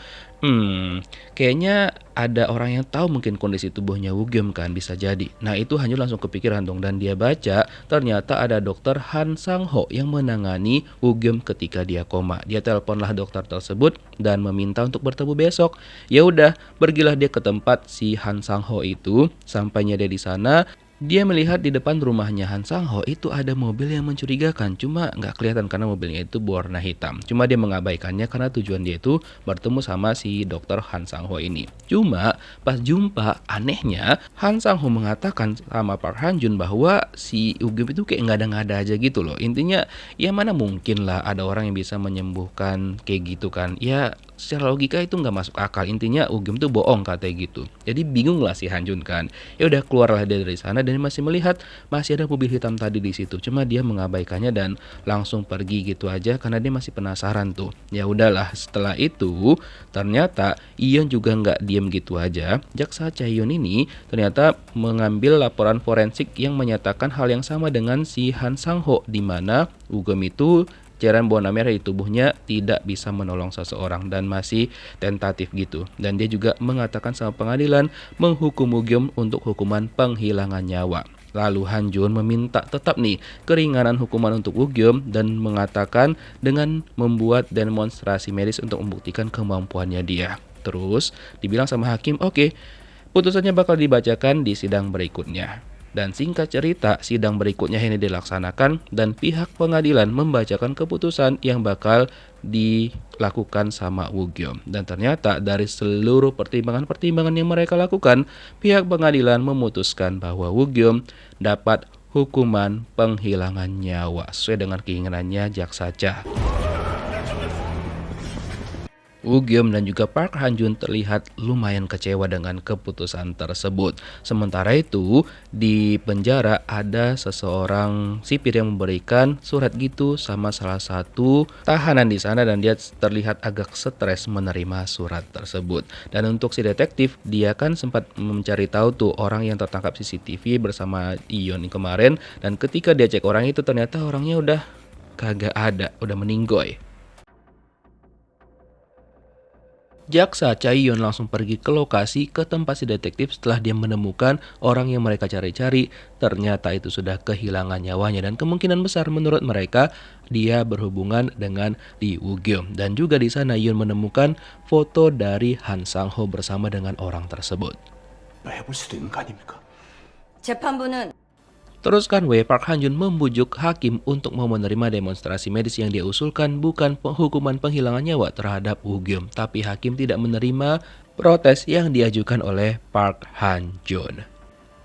kayaknya ada orang yang tahu mungkin kondisi tubuhnya Woo-geum kan, bisa jadi. Nah itu Hanjun langsung kepikiran dong, dan dia baca ternyata ada dokter Han Sang-ho yang menangani Woo-geum ketika dia koma. Dia teleponlah dokter tersebut dan meminta untuk bertemu besok. Ya udah, pergilah dia ke tempat si Han Sang-ho itu. Sampainya dia di sana, dia melihat di depan rumahnya Han Sang-ho itu ada mobil yang mencurigakan. Cuma nggak kelihatan karena mobilnya itu berwarna hitam. Cuma dia mengabaikannya karena tujuan dia itu bertemu sama si dokter Han Sang-ho ini. Cuma pas jumpa, anehnya Han Sang-ho mengatakan sama Park Han-jun bahwa si Woo-geum itu kayak ngada-ngada aja gitu loh. Intinya ya mana mungkin lah ada orang yang bisa menyembuhkan kayak gitu kan. Ya secara logika itu nggak masuk akal. Intinya Woo-geum tuh bohong katanya gitu. Jadi bingung lah si Han-jun kan. Ya udah, keluarlah dia dari sana dan masih melihat masih ada mobil hitam tadi di situ. Cuma dia mengabaikannya dan langsung pergi gitu aja karena dia masih penasaran tuh. Ya udahlah, setelah itu ternyata Ion juga nggak diem gitu aja. Jaksa Chaeyoon ini ternyata mengambil laporan forensik yang menyatakan hal yang sama dengan si Han Sang-ho, di mana Woo-geum itu cairan berwarna merah di tubuhnya tidak bisa menolong seseorang dan masih tentatif gitu. Dan dia juga mengatakan sama pengadilan menghukum Woo-geum untuk hukuman penghilangan nyawa. Lalu Han-jun meminta tetap nih keringanan hukuman untuk Woo-geum dan mengatakan dengan membuat demonstrasi medis untuk membuktikan kemampuannya dia. Terus dibilang sama hakim, oke, putusannya bakal dibacakan di sidang berikutnya. Dan singkat cerita, sidang berikutnya ini dilaksanakan dan pihak pengadilan membacakan keputusan yang bakal dilakukan sama Woo-geum. Dan ternyata dari seluruh pertimbangan-pertimbangan yang mereka lakukan, pihak pengadilan memutuskan bahwa Woo-geum dapat hukuman penghilangan nyawa sesuai dengan keinginannya jaksa Cha. Woo-geum dan juga Park Han-jun terlihat lumayan kecewa dengan keputusan tersebut. Sementara itu, di penjara ada seseorang sipir yang memberikan surat gitu sama salah satu tahanan di sana dan dia terlihat agak stres menerima surat tersebut. Dan untuk si detektif, dia kan sempat mencari tahu tuh orang yang tertangkap CCTV bersama Ion kemarin, dan ketika dia cek orang itu ternyata orangnya udah kagak ada, udah meninggoy. Jaksa Chaeyoon langsung pergi ke lokasi ke tempat si detektif setelah dia menemukan orang yang mereka cari-cari. Ternyata itu sudah kehilangan nyawanya dan kemungkinan besar menurut mereka dia berhubungan dengan Lee Woo-geum. Dan juga di sana Yeon menemukan foto dari Han Sang-ho bersama dengan orang tersebut. 해볼 수도 있는 거 아닙니까? 재판부는 Terus kan Park Han-jun membujuk hakim untuk mau menerima demonstrasi medis yang dia usulkan bukan hukuman penghilangan nyawa terhadap Woo-geum, tapi hakim tidak menerima protes yang diajukan oleh Park Han-jun.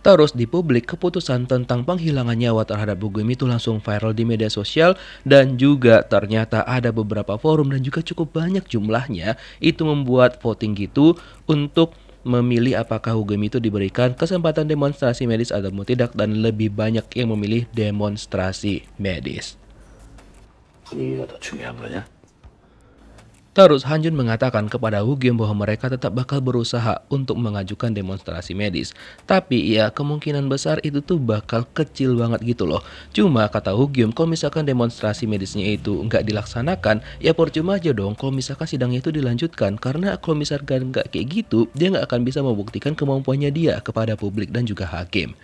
Terus di publik, keputusan tentang penghilangan nyawa terhadap Woo-geum itu langsung viral di media sosial dan juga ternyata ada beberapa forum dan juga cukup banyak jumlahnya itu membuat voting gitu untuk memilih apakah Woo-geum itu diberikan kesempatan demonstrasi medis atau tidak, dan lebih banyak yang memilih demonstrasi medis. 분위기가 더 중요한 거냐? Terus Han-jun mengatakan kepada Woo-geum bahwa mereka tetap bakal berusaha untuk mengajukan demonstrasi medis. Tapi ya kemungkinan besar itu tuh bakal kecil banget gitu loh. Cuma kata Woo-geum kalau misalkan demonstrasi medisnya itu nggak dilaksanakan, ya percuma aja dong kalau misalkan sidangnya itu dilanjutkan. Karena kalau misalkan nggak kayak gitu, dia nggak akan bisa membuktikan kemampuannya dia kepada publik dan juga hakim.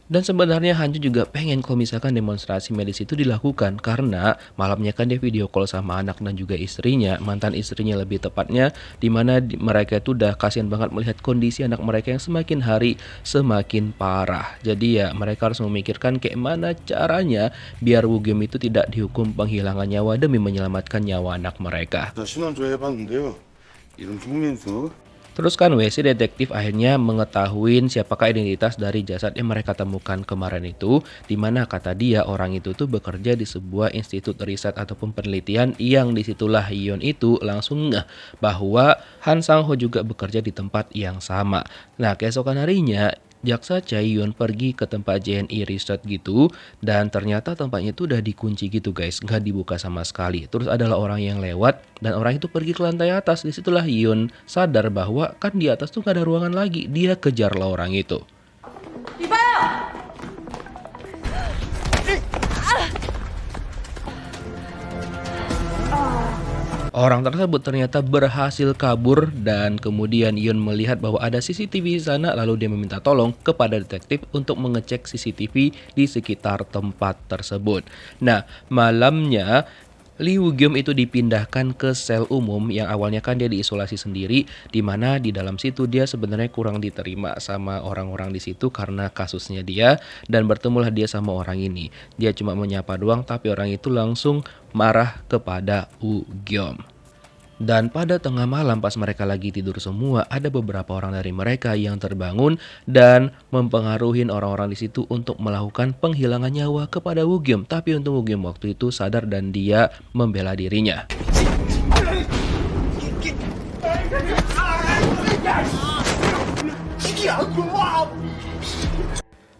Dan sebenarnya Han-jun juga pengen kalau misalkan demonstrasi medis itu dilakukan karena malamnya kan dia video call sama anak dan juga istrinya, mantan istrinya lebih tepatnya, dimana mereka itu udah kasihan banget melihat kondisi anak mereka yang semakin hari semakin parah. Jadi ya mereka harus memikirkan kayak mana caranya biar Woo-geum itu tidak dihukum penghilangan nyawa demi menyelamatkan nyawa anak mereka. 신원조 해봤는데요. 이름 송민수. Terus kan si detektif akhirnya mengetahui siapakah identitas dari jasad yang mereka temukan kemarin itu, dimana kata dia orang itu tuh bekerja di sebuah institut riset ataupun penelitian yang disitulah Yeon itu langsung ngeh bahwa Han Sang-ho juga bekerja di tempat yang sama. Nah keesokan harinya jaksa Chaeyoon pergi ke tempat JNE Research gitu dan ternyata tempatnya itu udah dikunci gitu guys, nggak dibuka sama sekali. Terus adalah orang yang lewat dan orang itu pergi ke lantai atas. Disitulah Yeon sadar bahwa kan di atas tuh nggak ada ruangan lagi. Dia kejarlah orang itu. Orang tersebut ternyata berhasil kabur dan kemudian Ion melihat bahwa ada CCTV di sana, lalu dia meminta tolong kepada detektif untuk mengecek CCTV di sekitar tempat tersebut. Nah, malamnya Lee Woo-gyum itu dipindahkan ke sel umum yang awalnya kan dia diisolasi sendiri, di mana di dalam situ dia sebenarnya kurang diterima sama orang-orang di situ karena kasusnya dia, dan bertemulah dia sama orang ini. Dia cuma menyapa doang tapi orang itu langsung marah kepada Woo-gyum. Dan pada tengah malam pas mereka lagi tidur semua, ada beberapa orang dari mereka yang terbangun dan mempengaruhi orang-orang di situ untuk melakukan penghilangan nyawa kepada Woo-gyum. Tapi untung Woo-gyum waktu itu sadar dan dia membela dirinya.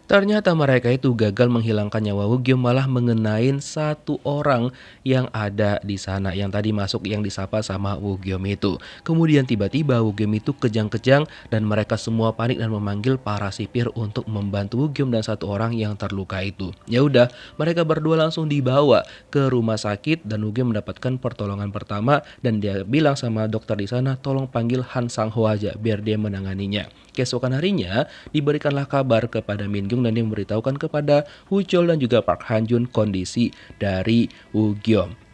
Ternyata mereka itu gagal menghilangkan nyawa Woo-gyum, malah mengenain satu orang yang ada di sana yang tadi masuk yang disapa sama Woo-gyum itu. Kemudian tiba-tiba Woo-gyum itu kejang-kejang dan mereka semua panik dan memanggil para sipir untuk membantu Woo-gyum dan satu orang yang terluka itu. Ya udah, mereka berdua langsung dibawa ke rumah sakit dan Woo-gyum mendapatkan pertolongan pertama dan dia bilang sama dokter di sana, tolong panggil Han Sang-ho aja biar dia menanganinya. Keesokan harinya diberikanlah kabar kepada Min Gyung dan dia memberitahukan kepada Woo Chol dan juga Park Han Jun kondisi dari Woo-gyum.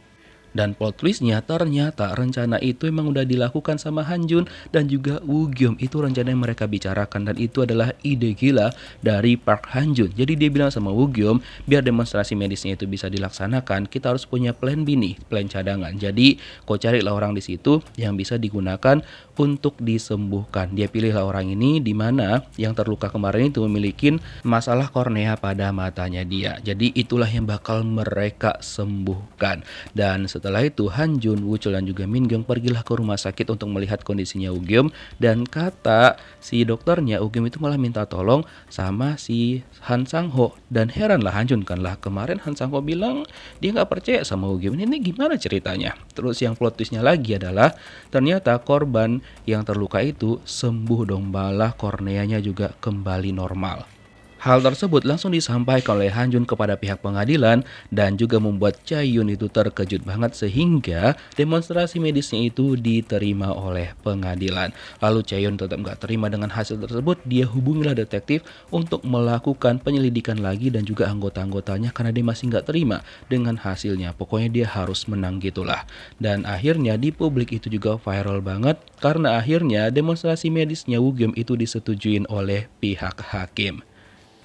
Dan plot twistnya ternyata rencana itu memang udah dilakukan sama Han Jun dan juga Woo-gyum. Itu rencana yang mereka bicarakan dan itu adalah ide gila dari Park Han Jun. Jadi dia bilang sama Woo-gyum, biar demonstrasi medisnya itu bisa dilaksanakan, kita harus punya plan B nih, plan cadangan. Jadi kau carilah orang di situ yang bisa digunakan untuk disembuhkan. Dia pilihlah orang ini di mana yang terluka kemarin itu memiliki masalah kornea pada matanya dia. Jadi itulah yang bakal mereka sembuhkan. Dan setelah itu Han Jun, Woo Chol dan juga Min Gyung pergilah ke rumah sakit untuk melihat kondisinya Woo-gyum, dan kata si dokternya Woo-gyum itu malah minta tolong sama si Han Sang-ho. Dan heranlah Han Jun kan lah, kemarin Han Sang-ho bilang dia nggak percaya sama Woo-gyum. Ini gimana ceritanya? Terus yang plot twistnya lagi adalah ternyata korban yang terluka itu sembuh dong, malah korneanya juga kembali normal. Hal tersebut langsung disampaikan oleh Han Jun kepada pihak pengadilan dan juga membuat Chae-yun itu terkejut banget sehingga demonstrasi medisnya itu diterima oleh pengadilan. Lalu Chae-yun tetap nggak terima dengan hasil tersebut, dia hubungilah detektif untuk melakukan penyelidikan lagi dan juga anggota-anggotanya karena dia masih nggak terima dengan hasilnya. Pokoknya dia harus menang gitulah. Dan akhirnya di publik itu juga viral banget karena akhirnya demonstrasi medisnya Woo-gyum itu disetujuin oleh pihak hakim.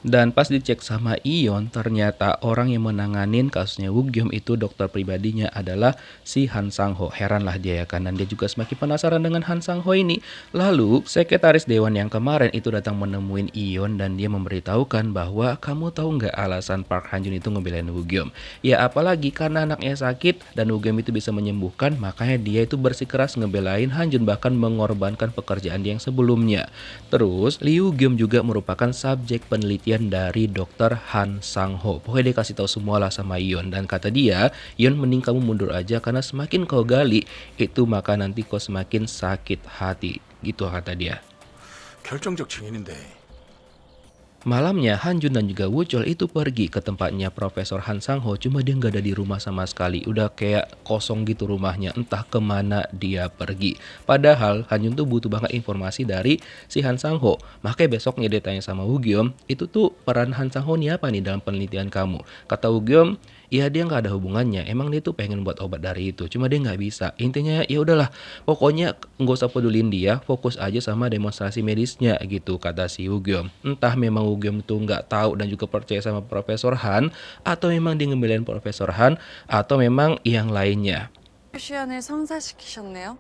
Dan pas dicek sama Ion, ternyata orang yang menanganin kasusnya Woo-gyum itu dokter pribadinya adalah si Han Sang-ho. Heranlah dia ya kan, dan dia juga semakin penasaran dengan Han Sang-ho ini. Lalu sekretaris dewan yang kemarin itu datang menemuin Ion dan dia memberitahukan bahwa kamu tahu nggak alasan Park Han Jun itu ngebelain Woo-gyum? Ya apalagi karena anaknya sakit dan Woo-gyum itu bisa menyembuhkan, makanya dia itu bersikeras ngebelain Han Jun, bahkan mengorbankan pekerjaan dia yang sebelumnya. Terus Lee Woo-gyum juga merupakan subjek penelitian dari dokter Han Sang-ho. Pokoknya dia kasih tahu semualah sama Ion dan kata dia, Ion mending kamu mundur aja karena semakin kau gali itu maka nanti kau semakin sakit hati. Gitu kata dia. 결정적 증인인데 Malamnya Han Jun dan juga Woo Chol itu pergi ke tempatnya Profesor Han Sang-ho, cuma dia nggak ada di rumah sama sekali. Udah kayak kosong gitu rumahnya, entah kemana dia pergi. Padahal Han Jun tuh butuh banget informasi dari si Han Sang-ho. Makanya besoknya dia tanya sama Woo-gyum, itu tuh peran Han Sang-ho nih apa nih dalam penelitian kamu? Kata Woo-gyum, ya dia nggak ada hubungannya, emang dia tuh pengen buat obat dari itu, cuma dia nggak bisa. Intinya ya udahlah, pokoknya nggak usah pedulin dia, fokus aja sama demonstrasi medisnya gitu, kata si Woo-gyum. Entah memang Woo-gyum tuh nggak tahu dan juga percaya sama Profesor Han, atau memang dia ngebelain Profesor Han, atau memang yang lainnya. 시안을 성사시키셨네요.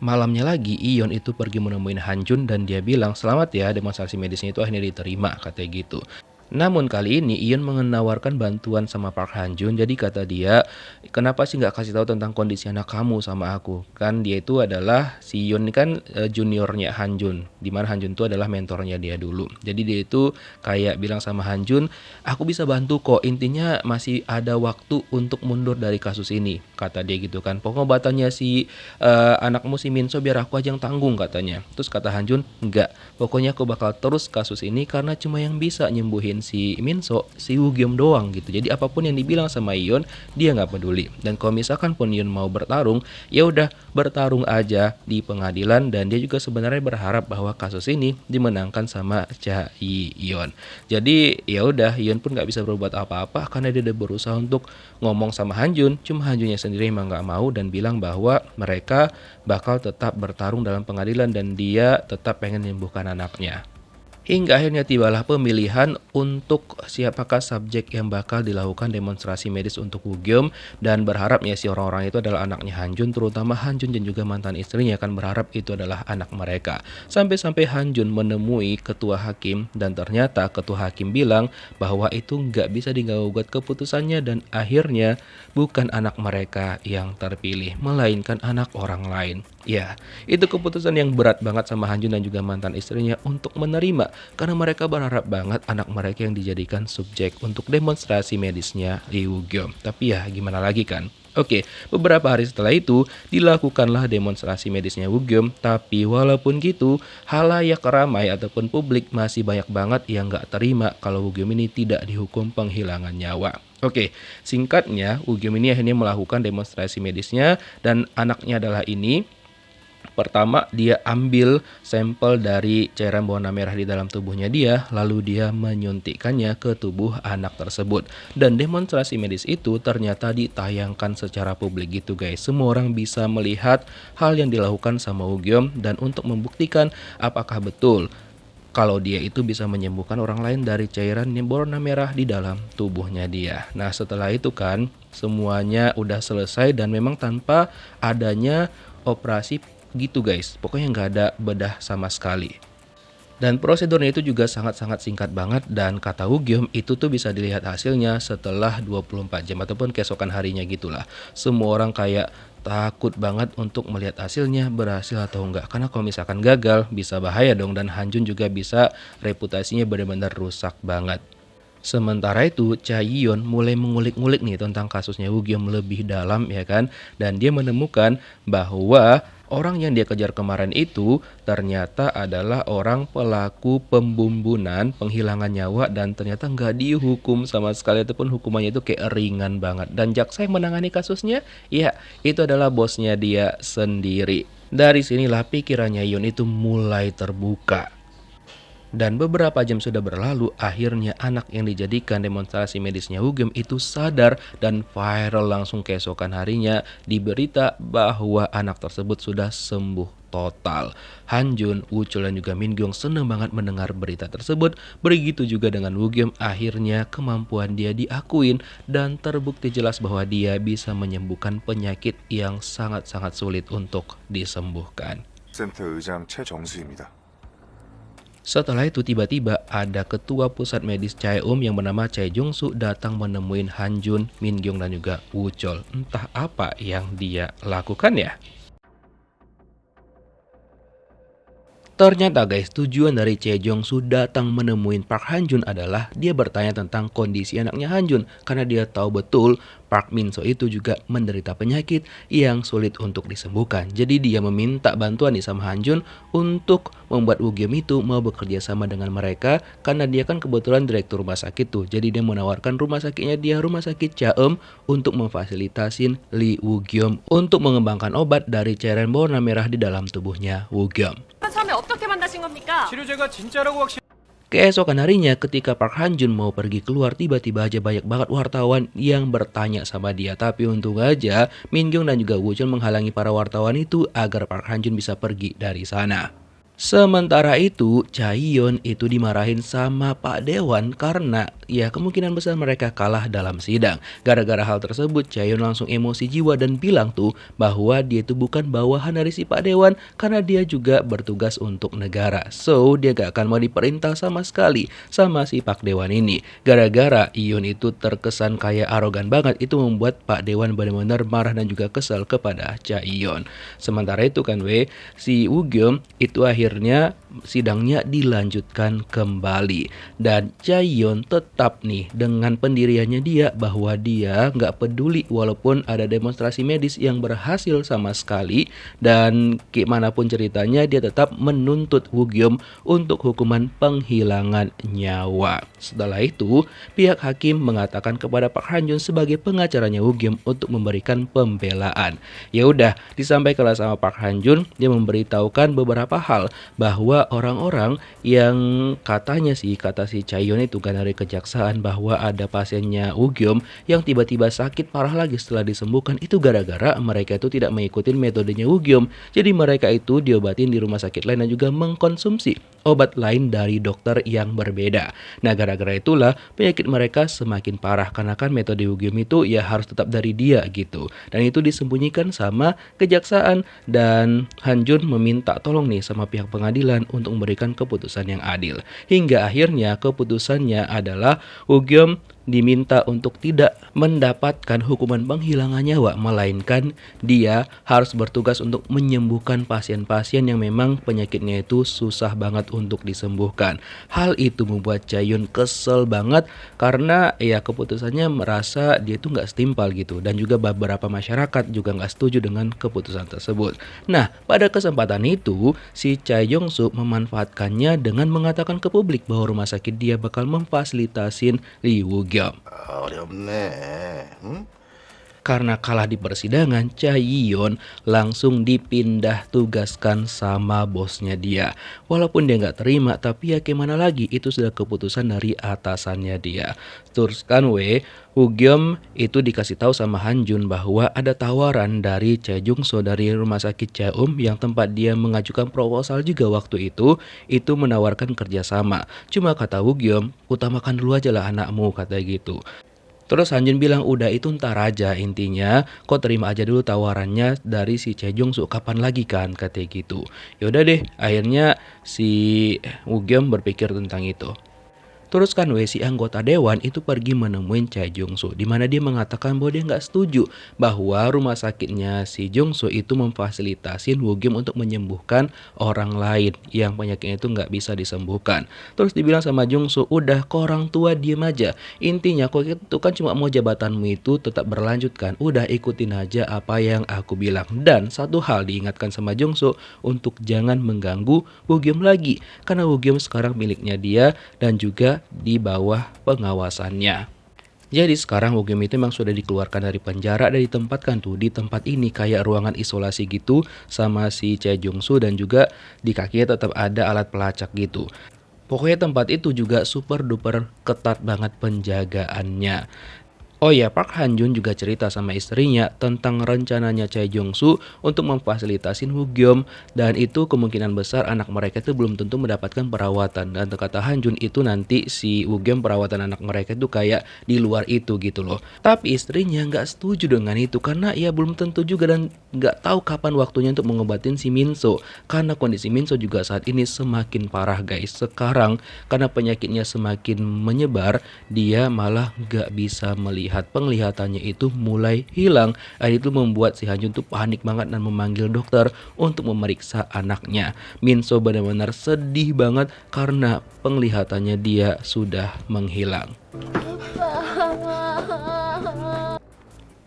Malamnya lagi, Ion itu pergi menemuin Han Jun dan dia bilang, selamat ya demonstrasi medisnya itu akhirnya diterima, katanya gitu. Namun kali ini Ion menawarkan bantuan sama Park Han Jun. Jadi kata dia, kenapa sih nggak kasih tahu tentang kondisi anak kamu sama aku? Kan dia itu adalah, si Ion ini kan juniornya Han Jun, dimana Han Jun itu adalah mentornya dia dulu. Jadi dia itu kayak bilang sama Han Jun, aku bisa bantu kok, intinya masih ada waktu untuk mundur dari kasus ini, kata dia gitu kan. Pengobatannya si anakmu si Minso biar aku aja yang tanggung, katanya. Terus kata Han Jun, enggak, pokoknya aku bakal terus kasus ini karena cuma yang bisa nyembuhin ngebelain si Minso, si Woo-gyeom doang gitu. Jadi apapun yang dibilang sama Yeon, dia nggak peduli. Dan kalau misalkan pun Yeon mau bertarung, ya udah bertarung aja di pengadilan, dan dia juga sebenarnya berharap bahwa kasus ini dimenangkan sama Cha Yeon. Jadi ya udah, Yeon pun nggak bisa berbuat apa-apa karena dia udah berusaha untuk ngomong sama Hanjun. Cuma Hanjunnya sendiri emang nggak mau dan bilang bahwa mereka bakal tetap bertarung dalam pengadilan dan dia tetap pengen menyembuhkan anaknya. Hingga akhirnya tibalah pemilihan untuk siapakah subjek yang bakal dilakukan demonstrasi medis untuk Woo-gyeom, dan berharapnya si orang-orang itu adalah anaknya Hanjun, terutama Hanjun dan juga mantan istrinya kan berharap itu adalah anak mereka. Sampai-sampai Hanjun menemui ketua hakim dan ternyata ketua hakim bilang bahwa itu nggak bisa diganggu-gugat keputusannya dan akhirnya bukan anak mereka yang terpilih, melainkan anak orang lain. Ya, itu keputusan yang berat banget sama Hanjun dan juga mantan istrinya untuk menerima, karena mereka berharap banget anak mereka yang dijadikan subjek untuk demonstrasi medisnya di Woo-gyeom. Tapi ya gimana lagi kan? Oke, beberapa hari setelah itu dilakukanlah demonstrasi medisnya Woo-gyeom, tapi walaupun gitu, halayak ramai ataupun publik masih banyak banget yang gak terima kalau Woo-gyeom ini tidak dihukum penghilangan nyawa. Oke, singkatnya Woo-gyeom ini akhirnya melakukan demonstrasi medisnya dan anaknya adalah ini. Pertama, dia ambil sampel dari cairan berwarna merah di dalam tubuhnya dia, lalu dia menyuntikkannya ke tubuh anak tersebut. Dan demonstrasi medis itu ternyata ditayangkan secara publik gitu guys. Semua orang bisa melihat hal yang dilakukan sama Woo-gyeom, dan untuk membuktikan apakah betul kalau dia itu bisa menyembuhkan orang lain dari cairan yang berwarna merah di dalam tubuhnya dia. Nah, setelah itu kan semuanya udah selesai dan memang tanpa adanya operasi gitu guys, pokoknya nggak ada bedah sama sekali. Dan prosedurnya itu juga sangat-sangat singkat banget, dan kata Woo-gyeom itu tuh bisa dilihat hasilnya setelah 24 jam ataupun keesokan harinya gitulah. Semua orang kayak takut banget untuk melihat hasilnya berhasil atau enggak, karena kalau misalkan gagal bisa bahaya dong, dan Hanjun juga bisa reputasinya benar-benar rusak banget. Sementara itu, Cha Yeon mulai mengulik-ngulik nih tentang kasusnya Woo-gyeom lebih dalam ya kan, dan dia menemukan bahwa orang yang dia kejar kemarin itu ternyata adalah orang pelaku pembunuhan, penghilangan nyawa, dan ternyata nggak dihukum sama sekali ataupun hukumannya itu kayak ringan banget. Dan jaksa yang menangani kasusnya, ya itu adalah bosnya dia sendiri. Dari sinilah pikirannya Yeon itu mulai terbuka. Dan beberapa jam sudah berlalu, akhirnya anak yang dijadikan demonstrasi medisnya Woo-gyeom itu sadar dan viral langsung keesokan harinya di berita bahwa anak tersebut sudah sembuh total. Hanjun, Woo-chul dan juga Min-gyong senang banget mendengar berita tersebut. Begitu juga dengan Woo-gyeom, akhirnya kemampuan dia diakuin dan terbukti jelas bahwa dia bisa menyembuhkan penyakit yang sangat-sangat sulit untuk disembuhkan. 센터 의장 최정수입니다. Setelah itu tiba-tiba ada ketua pusat medis Chaeum yang bernama Chae Jung-soo datang menemuin Hanjun, Min-gyong dan juga Woo-chul. Entah apa yang dia lakukan ya. Ternyata guys, tujuan dari Chae Jung-soo datang menemuin Park Han-jun adalah dia bertanya tentang kondisi anaknya Han-jun, karena dia tahu betul Park Min-so itu juga menderita penyakit yang sulit untuk disembuhkan. Jadi dia meminta bantuan nih sama Han-jun untuk membuat Woo-gyeom itu mau bekerja sama dengan mereka, karena dia kan kebetulan direktur rumah sakit tuh. Jadi dia menawarkan rumah sakitnya dia, rumah sakit Chaeum, untuk memfasilitasin Lee Woo-gyeom untuk mengembangkan obat dari cairan berwarna merah di dalam tubuhnya Woo-gyeom. Keesokan harinya ketika Park Han-jun mau pergi keluar, tiba-tiba aja banyak banget wartawan yang bertanya sama dia. Tapi untung aja Min-gyong dan juga Woo-chul menghalangi para wartawan itu agar Park Han-jun bisa pergi dari sana. Sementara itu, Cha Yeon itu dimarahin sama Pak Dewan karena ya kemungkinan besar mereka kalah dalam sidang. Gara-gara hal tersebut, Cha Yeon langsung emosi jiwa dan bilang tuh bahwa dia itu bukan bawahan dari si Pak Dewan karena dia juga bertugas untuk negara. So, dia gak akan mau diperintah sama sekali sama si Pak Dewan ini. Gara-gara Yeon itu terkesan kayak arogan banget, itu membuat Pak Dewan benar-benar marah dan juga kesal kepada Cha Yeon. Sementara itu kan si Woo-gyeom itu akhirnya sidangnya dilanjutkan kembali dan Cha Yeon tetap tetap nih dengan pendiriannya dia bahwa dia nggak peduli walaupun ada demonstrasi medis yang berhasil sama sekali, dan gimana pun ceritanya dia tetap menuntut Woo-geum untuk hukuman penghilangan nyawa. Setelah itu, pihak hakim mengatakan kepada Park Han-jun sebagai pengacaranya Woo-geum untuk memberikan pembelaan. Ya udah, disampaikan sama Park Han-jun, dia memberitahukan beberapa hal bahwa orang-orang yang kata si Chaeyeon itu kan dari kejaksaan bahwa ada pasiennya Woo-geum yang tiba-tiba sakit parah lagi setelah disembuhkan itu gara-gara mereka itu tidak mengikuti metodenya Woo-geum. Jadi mereka itu diobatin di rumah sakit lain dan juga mengkonsumsi obat lain dari dokter yang berbeda. Nah, gara-gara itulah penyakit mereka semakin parah karena kan metode Woo-geum itu ya harus tetap dari dia gitu. Dan itu disembunyikan sama kejaksaan, dan Han-jun meminta tolong nih sama pihak pengadilan untuk memberikan keputusan yang adil. Hingga akhirnya keputusannya adalah Woo-geum diminta untuk tidak mendapatkan hukuman penghilangan nyawa, melainkan dia harus bertugas untuk menyembuhkan pasien-pasien yang memang penyakitnya itu susah banget untuk disembuhkan. Hal itu membuat Chaeyeon kesel banget karena ya keputusannya merasa dia itu nggak setimpal gitu, dan juga beberapa masyarakat juga nggak setuju dengan keputusan tersebut. Nah, pada kesempatan itu si Cha Yong-soo memanfaatkannya dengan mengatakan ke publik bahwa rumah sakit dia bakal memfasilitasin Lee Woo-geum. 어렵네. 응? Karena kalah di persidangan, Chaeyeon langsung dipindah tugaskan sama bosnya dia. Walaupun dia nggak terima, tapi ya gimana lagi, itu sudah keputusan dari atasannya dia. Terus kan Woo-geum itu dikasih tahu sama Han-jun bahwa ada tawaran dari Cha Jung-soo dari rumah sakit Chaeum yang tempat dia mengajukan proposal juga waktu itu menawarkan kerjasama. Cuma kata Woo-geum, utamakan dulu aja lah anakmu, kata gitu. Terus Han-jun bilang udah itu ntar aja, intinya kok terima aja dulu tawarannya dari si Cha Jung-soo, kapan lagi kan, katanya gitu. Yaudah deh, akhirnya si Woo-geum berpikir tentang itu. Terus kan si anggota dewan itu pergi menemuin Cha Jung-soo, di mana dia mengatakan bahwa dia nggak setuju bahwa rumah sakitnya si Jung-soo itu memfasilitasin Woo-geum untuk menyembuhkan orang lain yang penyakitnya itu nggak bisa disembuhkan. Terus dibilang sama Jung-soo, udah kok orang tua diem aja, intinya kok itu kan cuma mau jabatanmu itu tetap berlanjut kan, udah ikutin aja apa yang aku bilang. Dan satu hal diingatkan sama Jung-soo untuk jangan mengganggu Woo-geum lagi, karena Woo-geum sekarang miliknya dia dan juga di bawah pengawasannya. Jadi sekarang Woo-geum itu memang sudah dikeluarkan dari penjara dan ditempatkan tuh di tempat ini kayak ruangan isolasi gitu sama si Cha Jung-soo, dan juga di kakinya tetap ada alat pelacak gitu. Pokoknya tempat itu juga super duper ketat banget penjagaannya. Oh ya, Park Han-jun juga cerita sama istrinya tentang rencananya Cha Jung-soo untuk memfasilitasin Woo-geum, dan itu kemungkinan besar anak mereka itu belum tentu mendapatkan perawatan, dan kata Han-jun itu nanti si Woo-geum perawatan anak mereka itu kayak di luar itu gitu loh. Tapi istrinya nggak setuju dengan itu karena ya belum tentu juga, dan nggak tahu kapan waktunya untuk mengobatin si Min-soo, karena kondisi Min-soo juga saat ini semakin parah guys. Sekarang karena penyakitnya semakin menyebar, dia malah nggak bisa melihat, penglihatannya itu mulai hilang. Itu membuat si Han-jun tuh panik banget dan memanggil dokter untuk memeriksa anaknya. Min-soo benar-benar sedih banget karena penglihatannya dia sudah menghilang.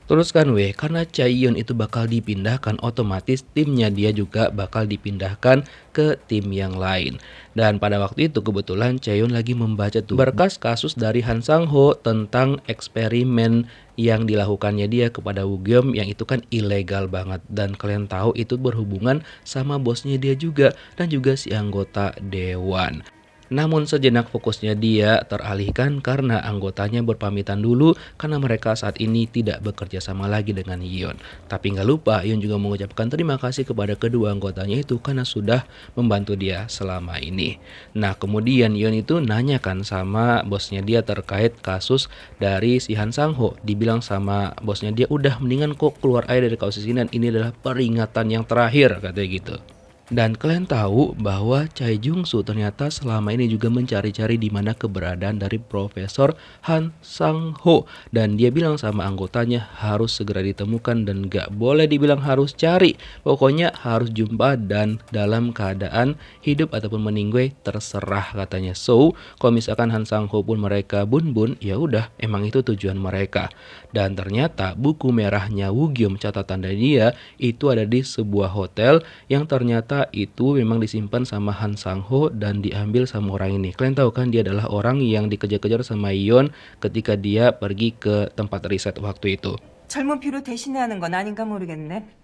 Terus kan karena Chaeyeon itu bakal dipindahkan, otomatis timnya dia juga bakal dipindahkan ke tim yang lain. Dan pada waktu itu kebetulan Chaeyeon lagi membaca tuh berkas kasus dari Han Sang-ho tentang eksperimen yang dilakukannya dia kepada Woo-geum yang itu kan ilegal banget. Dan kalian tahu itu berhubungan sama bosnya dia juga dan juga si anggota dewan. Namun sejenak fokusnya dia teralihkan karena anggotanya berpamitan dulu karena mereka saat ini tidak bekerja sama lagi dengan Yeon. Tapi nggak lupa Yeon juga mengucapkan terima kasih kepada kedua anggotanya itu karena sudah membantu dia selama ini. Nah kemudian Yeon itu nanyakan sama bosnya dia terkait kasus dari si Han Sang-ho. Dibilang sama bosnya dia udah mendingan kok keluar aja dari kasus ini dan ini adalah peringatan yang terakhir, katanya gitu. Dan kalian tahu bahwa Choi Jung-soo ternyata selama ini juga mencari-cari di mana keberadaan dari Profesor Han Sang-ho. Dan dia bilang sama anggotanya harus segera ditemukan dan gak boleh dibilang harus cari. Pokoknya harus jumpa dan dalam keadaan hidup ataupun meninggal terserah katanya. So, kalau misalkan Han Sang-ho pun mereka bun-bun, ya udah emang itu tujuan mereka. Dan ternyata buku merahnya Woogium catatan dari dia itu ada di sebuah hotel yang ternyata itu memang disimpan sama Han Sang-ho dan diambil sama orang ini. Kalian tahu kan dia adalah orang yang dikejar-kejar sama Yeon ketika dia pergi ke tempat riset waktu itu. 젊은 피로 대신해야 하는 건 아닌가 모르겠네.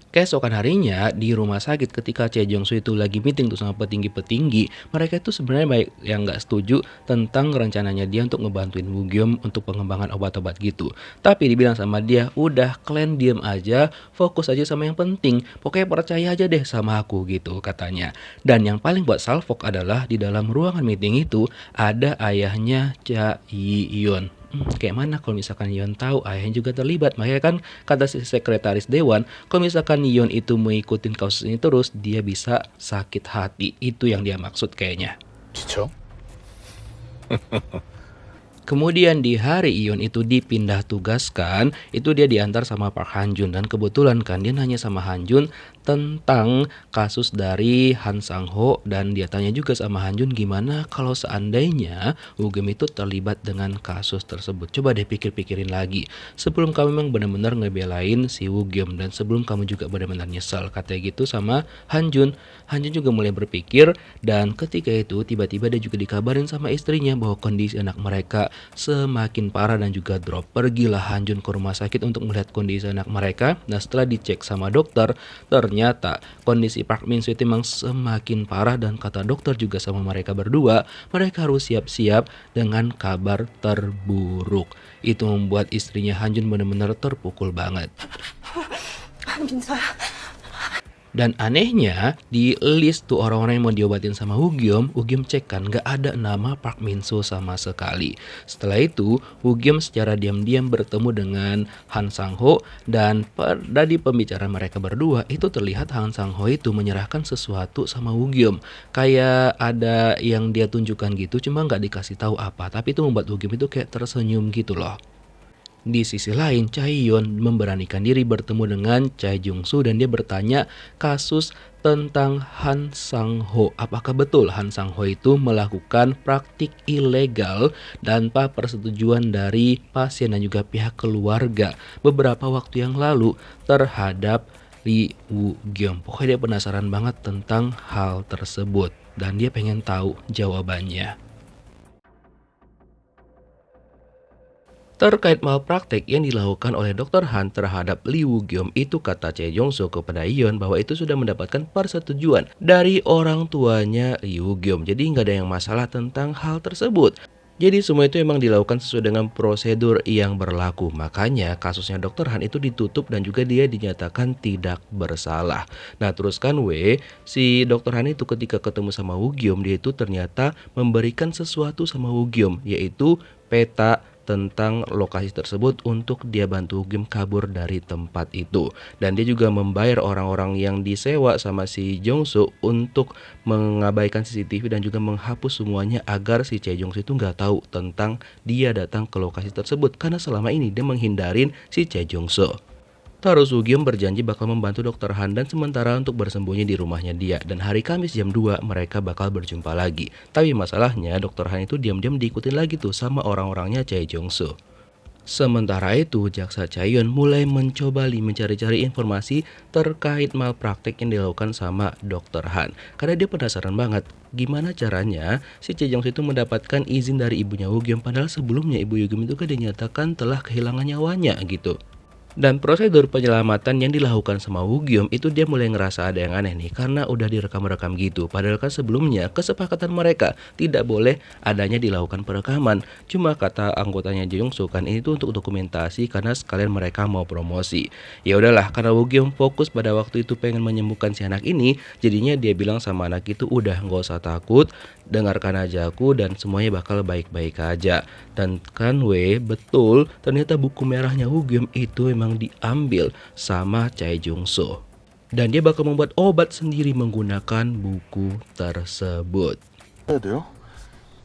Keesokan harinya di rumah sakit ketika Choi Jung-soo itu lagi meeting tuh sama petinggi-petinggi, mereka itu sebenarnya baik yang nggak setuju tentang rencananya dia untuk ngebantuin Woogium untuk pengembangan obat-obat gitu. Tapi dibilang sama dia, udah kalian diem aja, fokus aja sama yang penting, pokoknya percaya aja deh sama aku gitu katanya. Dan yang paling buat salfok adalah di dalam ruangan meeting itu ada ayahnya Cha Yi-yeon. Kayak mana kalau misalkan Yeon tahu ayahnya juga terlibat. Makanya kan kata si sekretaris dewan, kalau misalkan Yeon itu mengikutin kasus ini terus, dia bisa sakit hati. Itu yang dia maksud kayaknya. 지쳐? Kemudian di hari Yeon itu dipindah tugaskan, itu dia diantar sama Park Han-jun. Dan kebetulan kan dia nanya sama Han-jun tentang kasus dari Han Sang-ho. Dan dia tanya juga sama Han-jun gimana kalau seandainya Woogium itu terlibat dengan kasus tersebut. Coba deh pikir-pikirin lagi. Sebelum kamu memang benar-benar ngebelain si Woogium dan sebelum kamu juga benar-benar nyesal. Katanya gitu sama Han-jun. Han-jun juga mulai berpikir dan ketika itu tiba-tiba dia juga dikabarin sama istrinya bahwa kondisi anak mereka semakin parah dan juga drop. Pergilah Han-jun ke rumah sakit untuk melihat kondisi anak mereka. Nah setelah dicek sama dokter, ternyata kondisi Park Min-soo itu memang semakin parah dan kata dokter juga sama mereka berdua, mereka harus siap-siap dengan kabar terburuk. Itu membuat istrinya Han-jun benar-benar terpukul banget. 민서야. Dan anehnya di list tuh orang-orang yang mau diobatin sama Woogium cek kan gak ada nama Park Min-soo sama sekali. Setelah itu Woogium secara diam-diam bertemu dengan Han Sang-ho dan pada di pembicaraan mereka berdua itu terlihat Han Sang-ho itu menyerahkan sesuatu sama Woogium. Kayak ada yang dia tunjukkan gitu cuma gak dikasih tahu apa, tapi itu membuat Woogium itu kayak tersenyum gitu loh. Di sisi lain, Chae-yeon memberanikan diri bertemu dengan Choi Jung-soo dan dia bertanya kasus tentang Han Sang-ho. Apakah betul Han Sang-ho itu melakukan praktik ilegal tanpa persetujuan dari pasien dan juga pihak keluarga beberapa waktu yang lalu terhadap Lee Woo-geum. Pokoknya dia penasaran banget tentang hal tersebut dan dia pengen tahu jawabannya. Terkait malpraktek yang dilakukan oleh Dr. Han terhadap Lee Woo-geum itu kata Choi Jung-soo kepada Yeon bahwa itu sudah mendapatkan persetujuan dari orang tuanya Lee Woo-geum. Jadi nggak ada yang masalah tentang hal tersebut. Jadi semua itu memang dilakukan sesuai dengan prosedur yang berlaku. Makanya kasusnya Dr. Han itu ditutup dan juga dia dinyatakan tidak bersalah. Nah terus kan si Dr. Han itu ketika ketemu sama Woo-geum dia itu ternyata memberikan sesuatu sama Woo-geum, yaitu peta tentang lokasi tersebut untuk dia bantu Woogium kabur dari tempat itu. Dan dia juga membayar orang-orang yang disewa sama si Jung-soo untuk mengabaikan CCTV dan juga menghapus semuanya agar si Choi Jung-soo itu nggak tahu tentang dia datang ke lokasi tersebut karena selama ini dia menghindarin si Choi Jung-soo. Terus Woogium berjanji bakal membantu Dr. Han dan sementara untuk bersembunyi di rumahnya dia. Dan hari Kamis jam 2 mereka bakal berjumpa lagi. Tapi masalahnya Dr. Han itu diam-diam diikutin lagi tuh sama orang-orangnya Choi Jung-soo. Sementara itu Jaksa Chae-yeon mulai mencoba mencari-cari informasi terkait malpraktek yang dilakukan sama Dr. Han. Karena dia penasaran banget gimana caranya si Choi Jung-soo itu mendapatkan izin dari ibunya Woogium. Padahal sebelumnya ibu Woogium itu kan dinyatakan telah kehilangan nyawanya gitu. Dan prosedur penyelamatan yang dilakukan sama Woogium itu dia mulai ngerasa ada yang aneh nih karena udah direkam-rekam gitu. Padahal kan sebelumnya kesepakatan mereka tidak boleh adanya dilakukan perekaman. Cuma kata anggotanya Jung-soo kan ini tuh untuk dokumentasi karena sekalian mereka mau promosi. Ya udahlah karena Woogium fokus pada waktu itu pengen menyembuhkan si anak ini, jadinya dia bilang sama anak itu udah nggak usah takut, dengarkan aja aku dan semuanya bakal baik-baik aja. Dan kan betul ternyata buku merahnya Woogium itu memang diambil sama Choi Jung-soo. Dan dia bakal membuat obat sendiri menggunakan buku tersebut. 해야 돼요?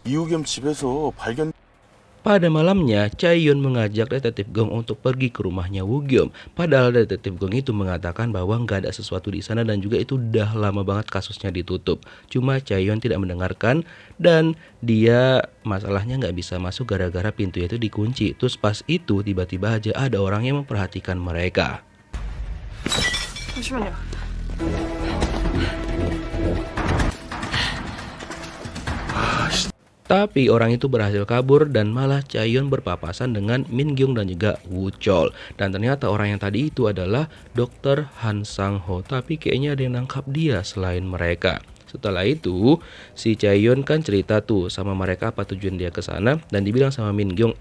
이우겸 집에서 발견. Pada malamnya, Chaeyoon mengajak detektif Gong untuk pergi ke rumahnya Woogyom. Padahal detektif Gong itu mengatakan bahwa nggak ada sesuatu di sana dan juga itu udah lama banget kasusnya ditutup. Cuma Chaeyoon tidak mendengarkan dan dia masalahnya nggak bisa masuk gara-gara pintu itu dikunci. Terus pas itu tiba-tiba aja ada orang yang memperhatikan mereka. 잠시만요. Tapi orang itu berhasil kabur dan malah Chaeyoon berpapasan dengan Min Gyung dan juga Woo Chol. Dan ternyata orang yang tadi itu adalah Dr. Han Sang Ho. Tapi kayaknya ada yang nangkap dia selain mereka. Setelah itu, si Chaeyoon kan cerita tuh sama mereka apa tujuan dia ke sana dan dibilang sama Min Gyung,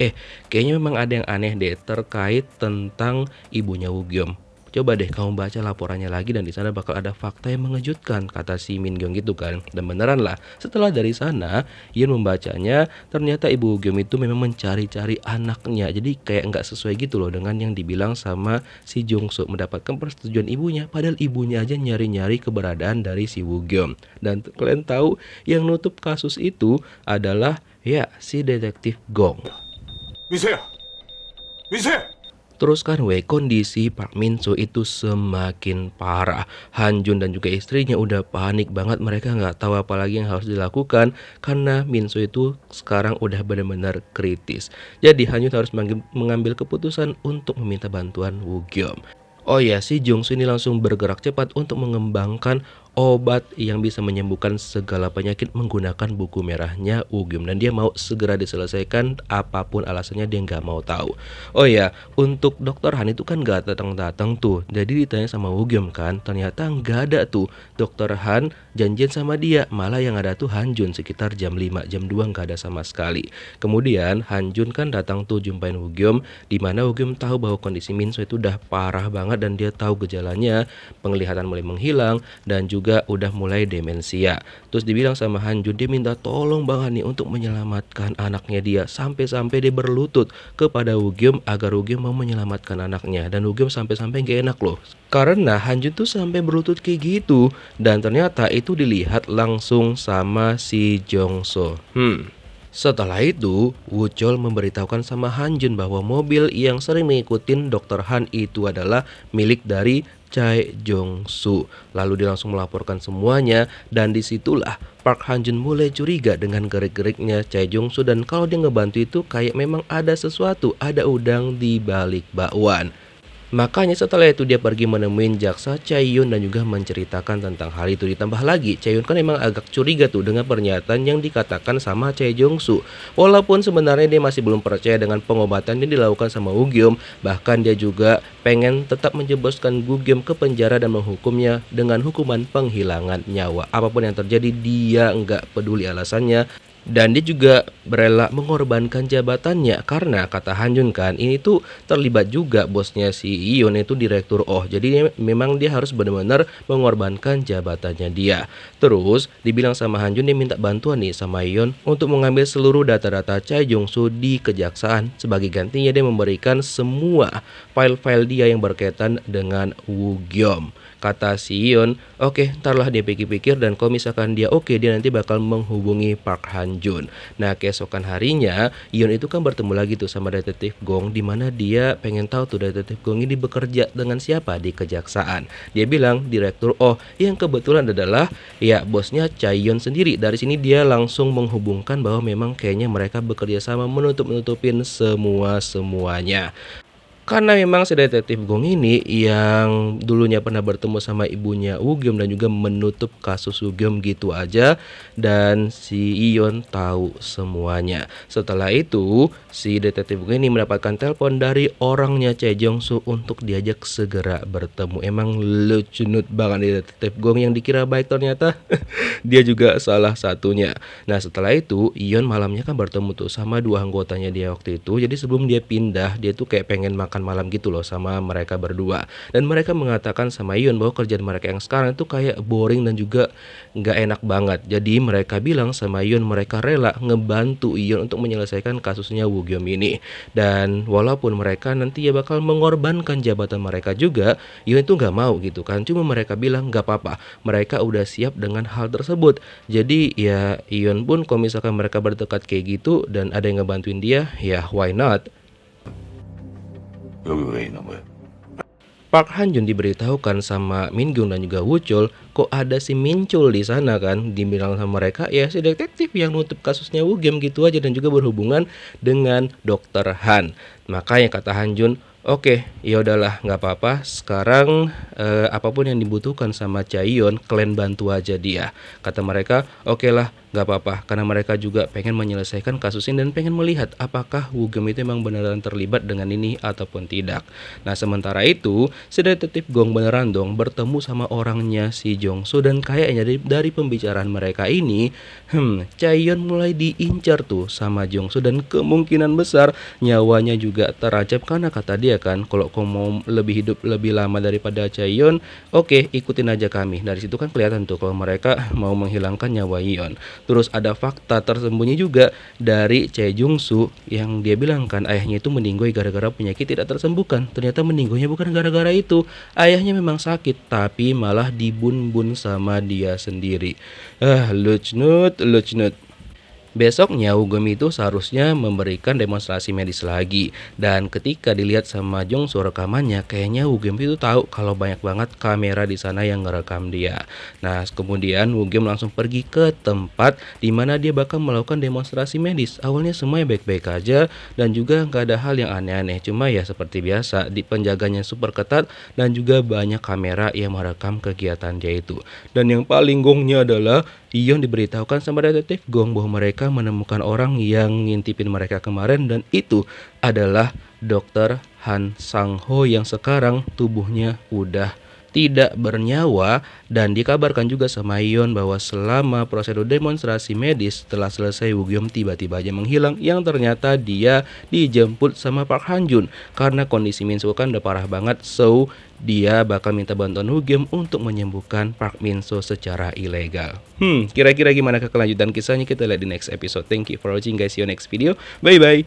kayaknya memang ada yang aneh deh terkait tentang ibunya Woogyom. Coba deh kamu baca laporannya lagi dan di sana bakal ada fakta yang mengejutkan, kata si Min Gyung gitu kan. Dan beneran lah, setelah dari sana Yeon membacanya, ternyata ibu Woogyom itu memang mencari-cari anaknya. Jadi kayak nggak sesuai gitu loh dengan yang dibilang sama si Jung Soo, mendapatkan persetujuan ibunya, padahal ibunya aja nyari-nyari keberadaan dari si Woogyom. Dan kalian tahu yang nutup kasus itu adalah ya si detektif Gong. 민서야! 민서야! Terus kan kondisi Park Min Soo itu semakin parah. Han Jun dan juga istrinya udah panik banget, mereka nggak tahu apa lagi yang harus dilakukan karena Min Soo itu sekarang udah benar-benar kritis. Jadi Han Jun harus mengambil keputusan untuk meminta bantuan Woogyom. Oh ya, si Jung Soo ini langsung bergerak cepat untuk mengembangkan obat yang bisa menyembuhkan segala penyakit menggunakan buku merahnya Woogyom. Dan dia mau segera diselesaikan, apapun alasannya dia nggak mau tahu. Oh ya, untuk Dokter Han itu kan nggak datang-datang tuh. Jadi ditanya sama Woogyom kan, ternyata nggak ada tuh. Dokter Han janjian sama dia, malah yang ada tuh Han Jun sekitar jam 5, jam 2 nggak ada sama sekali. Kemudian Han Jun kan datang tuh jumpain Woogyom, dimana Woogyom tahu bahwa kondisi Min Soo itu udah parah banget dan dia tahu gejalanya, penglihatan mulai menghilang dan juga udah mulai demensia. Terus dibilang sama Han Jun, dia minta tolong banget nih untuk menyelamatkan anaknya dia, sampai-sampai dia berlutut kepada Woogyom agar Woogyom mau menyelamatkan anaknya. Dan Woogyom sampai-sampai gak enak loh, karena Han Jun tuh sampai berlutut kayak gitu. Dan ternyata itu dilihat langsung sama si Jong Soo. Setelah itu, Woo Chol memberitahukan sama Han Jun bahwa mobil yang sering mengikutin Dr. Han itu adalah milik dari Chae Jong Soo. Lalu dia langsung melaporkan semuanya dan disitulah Park Han Jun mulai curiga dengan gerik-geriknya Chae Jong Soo. Dan kalau dia ngebantu itu kayak memang ada sesuatu, ada udang di balik bakwan. Makanya setelah itu dia pergi menemuin jaksa Chaeyoon dan juga menceritakan tentang hal itu. Ditambah lagi Chaeyoon kan emang agak curiga tuh dengan pernyataan yang dikatakan sama Chae Jong Soo. Walaupun sebenarnya dia masih belum percaya dengan pengobatan yang dilakukan sama Woogyom. Bahkan dia juga pengen tetap menjebloskan Woogyom ke penjara dan menghukumnya dengan hukuman penghilangan nyawa. Apapun yang terjadi dia nggak peduli alasannya. Dan dia juga rela mengorbankan jabatannya karena kata Han Jun kan ini tuh terlibat juga bosnya si Yeon itu direktur jadi memang dia harus benar-benar mengorbankan jabatannya dia. Terus dibilang sama Han Jun dia minta bantuan nih sama Yeon untuk mengambil seluruh data-data Chae Jong Soo di kejaksaan. Sebagai gantinya dia memberikan semua file-file dia yang berkaitan dengan Woogyom. Kata si Yeon, oke, ntarlah dia pikir-pikir dan kalau misalkan dia oke, dia nanti bakal menghubungi Park Han Jun. Nah, keesokan harinya, Yeon itu kan bertemu lagi tuh sama detektif Gong, di mana dia pengen tahu tuh detektif Gong ini bekerja dengan siapa di kejaksaan. Dia bilang direktur yang kebetulan adalah ya bosnya Chaeyoon sendiri. Dari sini dia langsung menghubungkan bahwa memang kayaknya mereka bekerja sama menutup-nutupin semuanya. Karena memang si detektif Gong ini yang dulunya pernah bertemu sama ibunya Woogyom dan juga menutup kasus Woogyom gitu aja. Dan si Yeon tahu semuanya. Setelah itu si detektif Gong ini mendapatkan telepon dari orangnya Chae Jong Soo untuk diajak segera bertemu. Emang lucu banget nih detektif Gong, yang dikira baik ternyata dia juga salah satunya. Nah setelah itu Yeon malamnya kan bertemu tuh sama dua anggotanya dia waktu itu. Jadi sebelum dia pindah, dia tuh kayak pengen makan makan malam gitu loh sama mereka berdua. Dan mereka mengatakan sama Ion bahwa kerjaan mereka yang sekarang itu kayak boring dan juga nggak enak banget. Jadi mereka bilang sama Ion mereka rela ngebantu Ion untuk menyelesaikan kasusnya Woo-geum ini. Dan walaupun mereka nanti ya bakal mengorbankan jabatan mereka juga, Ion itu nggak mau gitu kan. Cuma mereka bilang nggak apa-apa, mereka udah siap dengan hal tersebut. Jadi ya Ion pun kalau misalkan mereka berdekat kayak gitu dan ada yang ngebantuin dia, ya why not? 여기 왜 있는 거야? Park Han-jun diberitahukan sama Min Gyung dan juga Woo Chul, kok ada si Min Chul di sana kan, dibilang sama mereka ya si detektif yang nutup kasusnya Woo-geum gitu aja dan juga berhubungan dengan Dr. Han. Makanya kata Han-jun, oke, ya udahlah, nggak apa-apa. Sekarang apapun yang dibutuhkan sama Chaeyeon, kalian bantu aja dia. Kata mereka, oke lah, nggak apa-apa. Karena mereka juga pengen menyelesaikan kasus ini dan pengen melihat apakah Woo-geum itu memang beneran terlibat dengan ini ataupun tidak. Nah, sementara itu, si detektif Gong beneran dong bertemu sama orangnya si Jong-soo dan kayaknya dari pembicaraan mereka ini, Chaeyeon mulai diincar tuh sama Jong-soo dan kemungkinan besar nyawanya juga terancam karena kata dia kan, kalau kamu mau lebih hidup lebih lama daripada Chaeyeon, oke, ikutin aja kami. Dari situ kan kelihatan tuh kalau mereka mau menghilangkan nyawa Yeon. Terus ada fakta tersembunyi juga dari Chae Jung-soo yang dia bilang kan ayahnya itu meninggoy gara-gara penyakit tidak tersembuhkan. Ternyata meninggoynya bukan gara-gara itu. Ayahnya memang sakit tapi malah dibun-bun sama dia sendiri. Lucnut. Besoknya Woo-geum itu seharusnya memberikan demonstrasi medis lagi. Dan ketika dilihat sama Jong-soo rekamannya, kayaknya Woo-geum itu tahu kalau banyak banget kamera di sana yang ngerekam dia. Nah, kemudian Woo-geum langsung pergi ke tempat di mana dia bakal melakukan demonstrasi medis. Awalnya semuanya baik-baik aja dan juga nggak ada hal yang aneh-aneh. Cuma ya seperti biasa, di penjaganya super ketat dan juga banyak kamera yang merekam kegiatan dia itu. Dan yang paling gongnya adalah Yeon diberitahukan sama detektif Gong bahwa mereka menemukan orang yang ngintipin mereka kemarin dan itu adalah Dr. Han Sang-ho yang sekarang tubuhnya udah tidak bernyawa. Dan dikabarkan juga sama Yeon bahwa selama prosedur demonstrasi medis setelah selesai, Woo-geum tiba-tiba aja menghilang yang ternyata dia dijemput sama Park Han-jun karena kondisi Min-soo kan udah parah banget, so dia bakal minta bantuan Woo-geum untuk menyembuhkan Park Min-soo secara ilegal. Kira-kira gimana kelanjutan kisahnya kita lihat di next episode. Thank you for watching guys, see you next video. Bye bye.